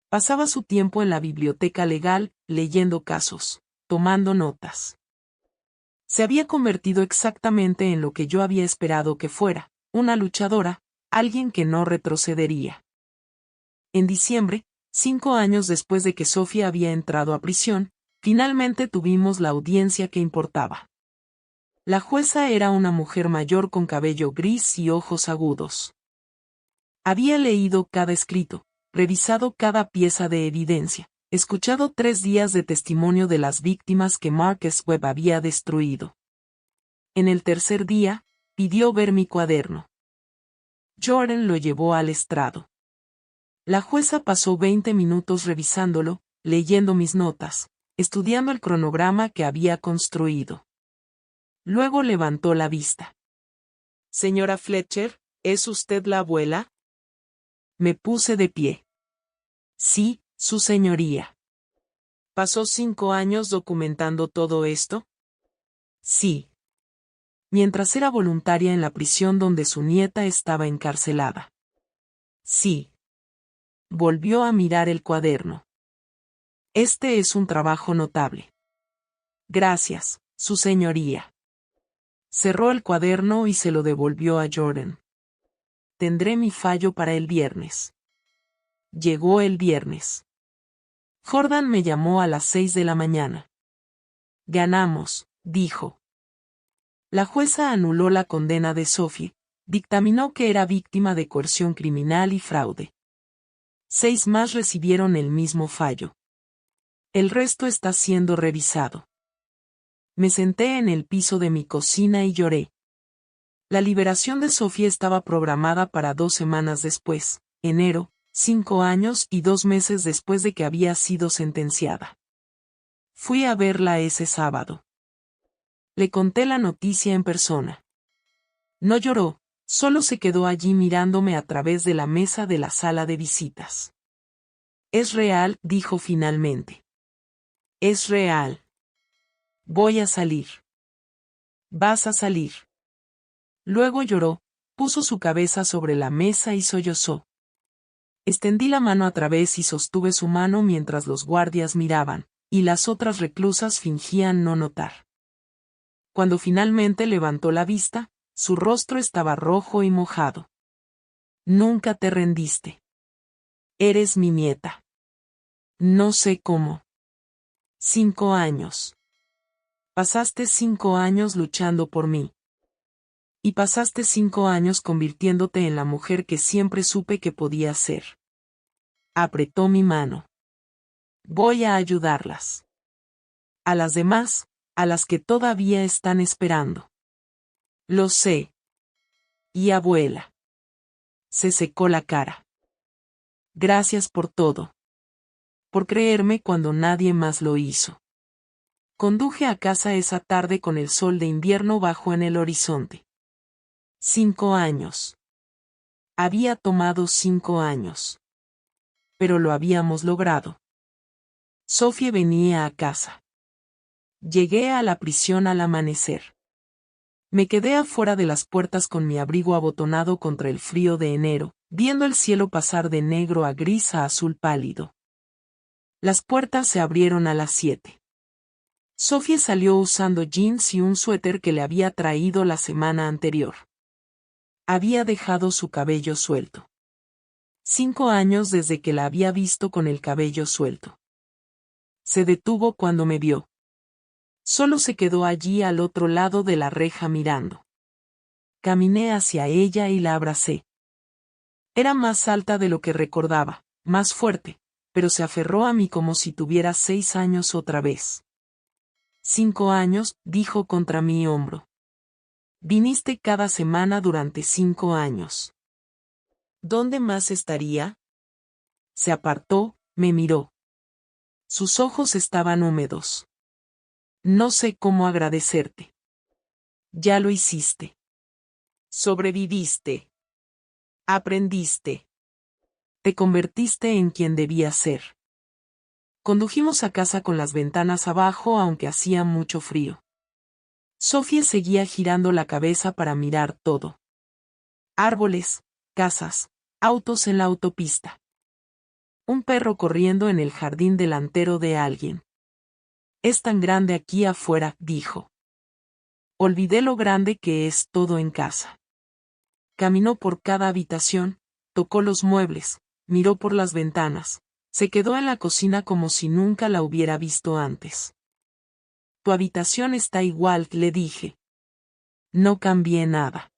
Pasaba su tiempo en la biblioteca legal, leyendo casos, tomando notas. Se había convertido exactamente en lo que yo había esperado que fuera, una luchadora, alguien que no retrocedería. En diciembre, 5 años después de que Sophie había entrado a prisión, finalmente tuvimos la audiencia que importaba. La jueza era una mujer mayor con cabello gris y ojos agudos. Había leído cada escrito, revisado cada pieza de evidencia, escuchado 3 días de testimonio de las víctimas que Marcus Webb había destruido. En el tercer día, pidió ver mi cuaderno. Jordan lo llevó al estrado. La jueza pasó 20 minutos revisándolo, leyendo mis notas, estudiando el cronograma que había construido. Luego levantó la vista. Señora Fletcher, ¿es usted la abuela? Me puse de pie. Sí, su señoría. ¿Pasó 5 años documentando todo esto? Sí. Mientras era voluntaria en la prisión donde su nieta estaba encarcelada. Sí. Volvió a mirar el cuaderno. Este es un trabajo notable. Gracias, su señoría. Cerró el cuaderno y se lo devolvió a Jordan. Tendré mi fallo para el viernes. Llegó el viernes. Jordan me llamó a las 6 de la mañana. Ganamos, dijo. La jueza anuló la condena de Sophie, dictaminó que era víctima de coerción criminal y fraude. 6 más recibieron el mismo fallo. El resto está siendo revisado. Me senté en el piso de mi cocina y lloré. La liberación de Sophie estaba programada para 2 semanas después, enero, 5 años y 2 meses después de que había sido sentenciada. Fui a verla ese sábado. Le conté la noticia en persona. No lloró, solo se quedó allí mirándome a través de la mesa de la sala de visitas. Es real, dijo finalmente. Es real. Voy a salir. Vas a salir. Luego lloró, puso su cabeza sobre la mesa y sollozó. Extendí la mano a través y sostuve su mano mientras los guardias miraban, y las otras reclusas fingían no notar. Cuando finalmente levantó la vista, su rostro estaba rojo y mojado. Nunca te rendiste. Eres mi nieta. No sé cómo. 5 años. Pasaste 5 años luchando por mí. Y pasaste 5 años convirtiéndote en la mujer que siempre supe que podía ser. Apretó mi mano. Voy a ayudarlas. A las demás, a las que todavía están esperando. Lo sé. Y abuela. Se secó la cara. Gracias por todo. Por creerme cuando nadie más lo hizo. Conduje a casa esa tarde con el sol de invierno bajo en el horizonte. 5 años. Había tomado 5 años. Pero lo habíamos logrado. Sophie venía a casa. Llegué a la prisión al amanecer. Me quedé afuera de las puertas con mi abrigo abotonado contra el frío de enero, viendo el cielo pasar de negro a gris a azul pálido. Las puertas se abrieron a las 7. Sophie salió usando jeans y un suéter que le había traído la semana anterior. Había dejado su cabello suelto. 5 años desde que la había visto con el cabello suelto. Se detuvo cuando me vio. Solo se quedó allí al otro lado de la reja mirando. Caminé hacia ella y la abracé. Era más alta de lo que recordaba, más fuerte, pero se aferró a mí como si tuviera 6 años otra vez. 5 años, dijo contra mi hombro. Viniste cada semana durante 5 años. ¿Dónde más estaría? Se apartó, me miró. Sus ojos estaban húmedos. No sé cómo agradecerte. Ya lo hiciste. Sobreviviste. Aprendiste. Te convertiste en quien debías ser. Condujimos a casa con las ventanas abajo aunque hacía mucho frío. Sophie seguía girando la cabeza para mirar todo. Árboles, casas, autos en la autopista. Un perro corriendo en el jardín delantero de alguien. Es tan grande aquí afuera, dijo. Olvidé lo grande que es todo en casa. Caminó por cada habitación, tocó los muebles, miró por las ventanas, se quedó en la cocina como si nunca la hubiera visto antes. Tu habitación está igual, le dije. No cambié nada.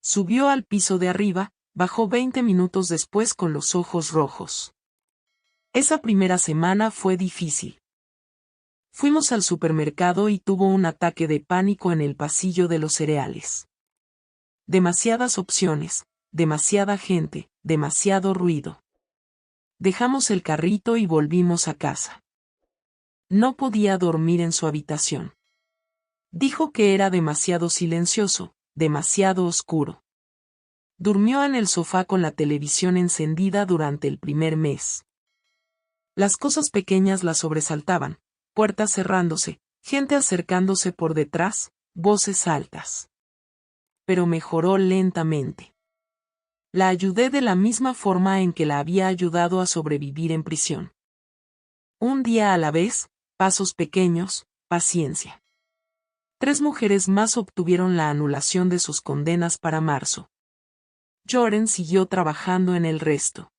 Subió al piso de arriba, bajó 20 minutos después con los ojos rojos. Esa primera semana fue difícil. Fuimos al supermercado y tuvo un ataque de pánico en el pasillo de los cereales. Demasiadas opciones, demasiada gente, demasiado ruido. Dejamos el carrito y volvimos a casa. No podía dormir en su habitación. Dijo que era demasiado silencioso, demasiado oscuro. Durmió en el sofá con la televisión encendida durante el primer mes. Las cosas pequeñas la sobresaltaban, puertas cerrándose, gente acercándose por detrás, voces altas. Pero mejoró lentamente. La ayudé de la misma forma en que la había ayudado a sobrevivir en prisión. Un día a la vez, pasos pequeños, paciencia. 3 mujeres más obtuvieron la anulación de sus condenas para marzo. Joren siguió trabajando en el resto.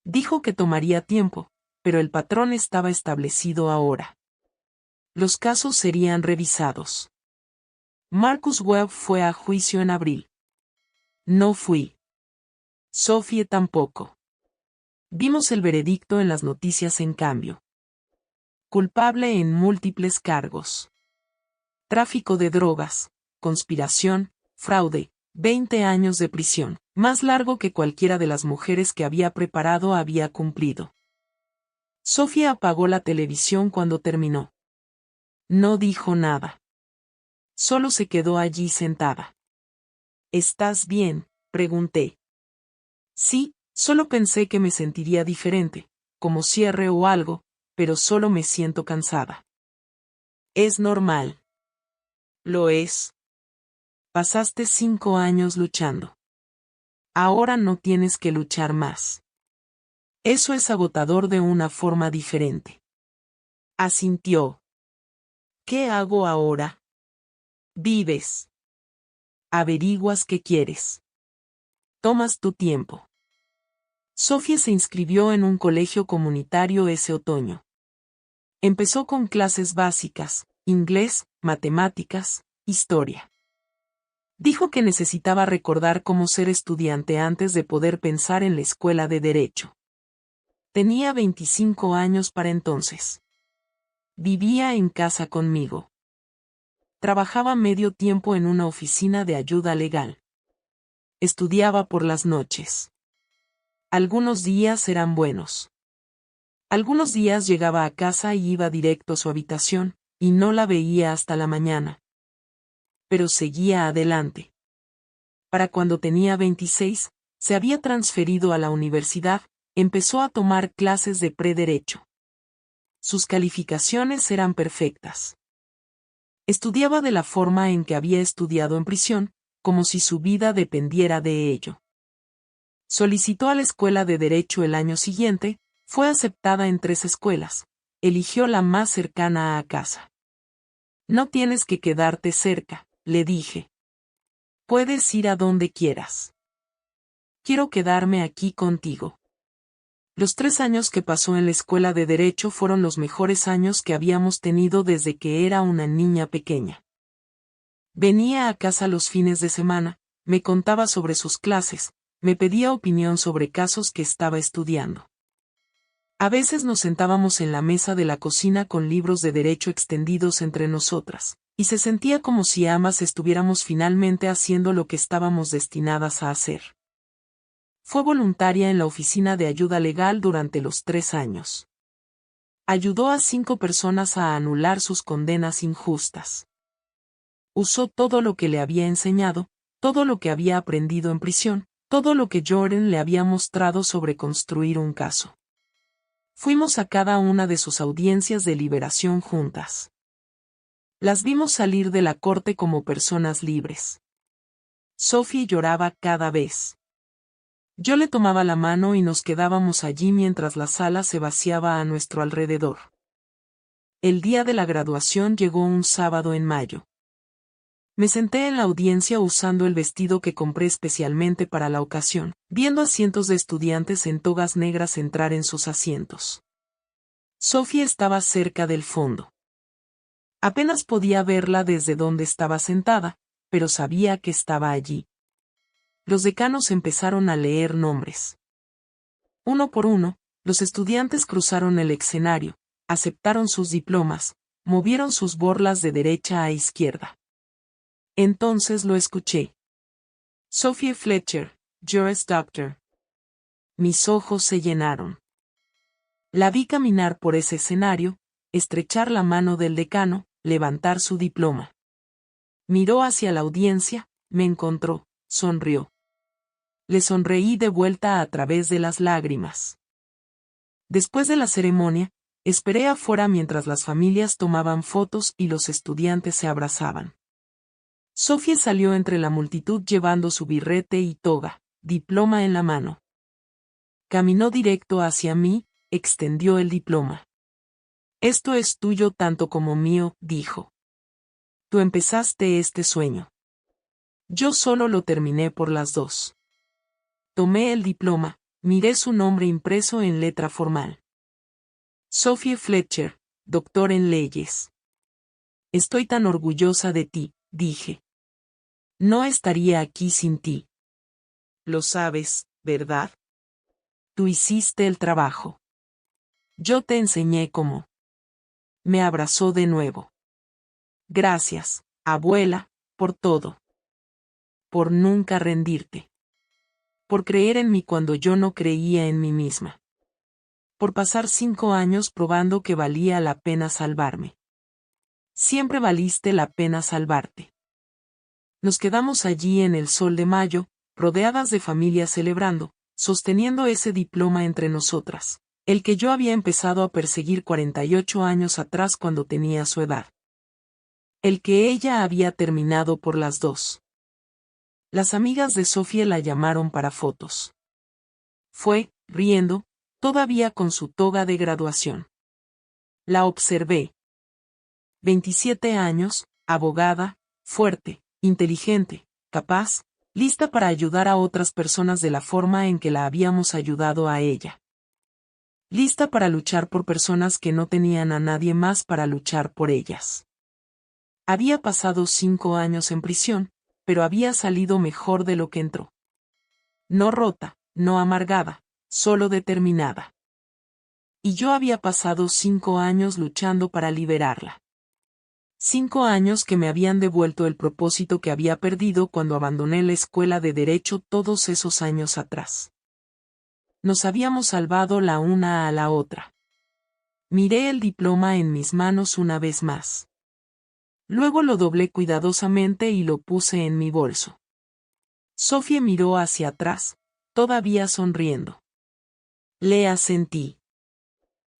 Dijo que tomaría tiempo, pero el patrón estaba establecido ahora. Los casos serían revisados. Marcus Webb fue a juicio en abril. No fui. Sophie tampoco. Vimos el veredicto en las noticias en cambio. Culpable en múltiples cargos. Tráfico de drogas, conspiración, fraude, 20 años de prisión, más largo que cualquiera de las mujeres que había preparado había cumplido. Sophie apagó la televisión cuando terminó. No dijo nada. Solo se quedó allí sentada. ¿Estás bien?, pregunté. Sí, solo pensé que me sentiría diferente, como cierre o algo, pero solo me siento cansada. Es normal. Lo es. Pasaste 5 años luchando. Ahora no tienes que luchar más. Eso es agotador de una forma diferente. Asintió. ¿Qué hago ahora? Vives. Averiguas qué quieres. Tomas tu tiempo. Sophie se inscribió en un colegio comunitario ese otoño. Empezó con clases básicas, inglés, matemáticas, historia. Dijo que necesitaba recordar cómo ser estudiante antes de poder pensar en la escuela de derecho. Tenía 25 años para entonces. Vivía en casa conmigo. Trabajaba medio tiempo en una oficina de ayuda legal. Estudiaba por las noches. Algunos días eran buenos. Algunos días llegaba a casa y iba directo a su habitación, y no la veía hasta la mañana. Pero seguía adelante. Para cuando tenía 26, se había transferido a la universidad, empezó a tomar clases de pre-derecho. Sus calificaciones eran perfectas. Estudiaba de la forma en que había estudiado en prisión, como si su vida dependiera de ello. Solicitó a la escuela de derecho el año siguiente, fue aceptada en 3 escuelas, eligió la más cercana a casa. No tienes que quedarte cerca, le dije. Puedes ir a donde quieras. Quiero quedarme aquí contigo. Los 3 años que pasó en la escuela de derecho fueron los mejores años que habíamos tenido desde que era una niña pequeña. Venía a casa los fines de semana, me contaba sobre sus clases, me pedía opinión sobre casos que estaba estudiando. A veces nos sentábamos en la mesa de la cocina con libros de derecho extendidos entre nosotras, y se sentía como si ambas estuviéramos finalmente haciendo lo que estábamos destinadas a hacer. Fue voluntaria en la oficina de ayuda legal durante los 3 años. Ayudó a 5 personas a anular sus condenas injustas. Usó todo lo que le había enseñado, todo lo que había aprendido en prisión, todo lo que Jordan le había mostrado sobre construir un caso. Fuimos a cada una de sus audiencias de liberación juntas. Las vimos salir de la corte como personas libres. Sophie lloraba cada vez. Yo le tomaba la mano y nos quedábamos allí mientras la sala se vaciaba a nuestro alrededor. El día de la graduación llegó un sábado en mayo. Me senté en la audiencia usando el vestido que compré especialmente para la ocasión, viendo a cientos de estudiantes en togas negras entrar en sus asientos. Sophie estaba cerca del fondo. Apenas podía verla desde donde estaba sentada, pero sabía que estaba allí. Los decanos empezaron a leer nombres. Uno por uno, los estudiantes cruzaron el escenario, aceptaron sus diplomas, movieron sus borlas de derecha a izquierda. Entonces lo escuché. Sophie Fletcher, Juris Doctor. Mis ojos se llenaron. La vi caminar por ese escenario, estrechar la mano del decano, levantar su diploma. Miró hacia la audiencia, me encontró, sonrió. Le sonreí de vuelta a través de las lágrimas. Después de la ceremonia, esperé afuera mientras las familias tomaban fotos y los estudiantes se abrazaban. Sophie salió entre la multitud llevando su birrete y toga, diploma en la mano. Caminó directo hacia mí, extendió el diploma. Esto es tuyo tanto como mío, dijo. Tú empezaste este sueño. Yo solo lo terminé por las 2. Tomé el diploma, miré su nombre impreso en letra formal. Sophie Fletcher, doctor en leyes. Estoy tan orgullosa de ti, dije. No estaría aquí sin ti. Lo sabes, ¿verdad? Tú hiciste el trabajo. Yo te enseñé cómo. Me abrazó de nuevo. Gracias, abuela, por todo. Por nunca rendirte. Por creer en mí cuando yo no creía en mí misma. Por pasar 5 años probando que valía la pena salvarme. Siempre valiste la pena salvarte. Nos quedamos allí en el sol de mayo, rodeadas de familias celebrando, sosteniendo ese diploma entre nosotras, el que yo había empezado a perseguir 48 años atrás cuando tenía su edad. El que ella había terminado por las 2. Las amigas de Sophie la llamaron para fotos. Fue, riendo, todavía con su toga de graduación. La observé. 27 años, abogada, fuerte, inteligente, capaz, lista para ayudar a otras personas de la forma en que la habíamos ayudado a ella. Lista para luchar por personas que no tenían a nadie más para luchar por ellas. Había pasado 5 años en prisión, pero había salido mejor de lo que entró. No rota, no amargada, solo determinada. Y yo había pasado 5 años luchando para liberarla. 5 años que me habían devuelto el propósito que había perdido cuando abandoné la escuela de derecho todos esos años atrás. Nos habíamos salvado la una a la otra. Miré el diploma en mis manos una vez más. Luego lo doblé cuidadosamente y lo puse en mi bolso. Sofía miró hacia atrás, todavía sonriendo. Le asentí.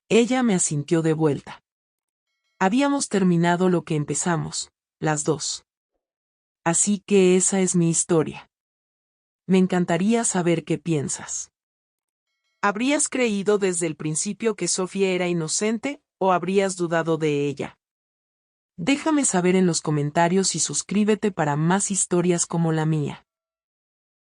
Ella me asintió de vuelta. Habíamos terminado lo que empezamos, las dos. Así que esa es mi historia. Me encantaría saber qué piensas. ¿Habrías creído desde el principio que Sofía era inocente, o habrías dudado de ella? Déjame saber en los comentarios y suscríbete para más historias como la mía.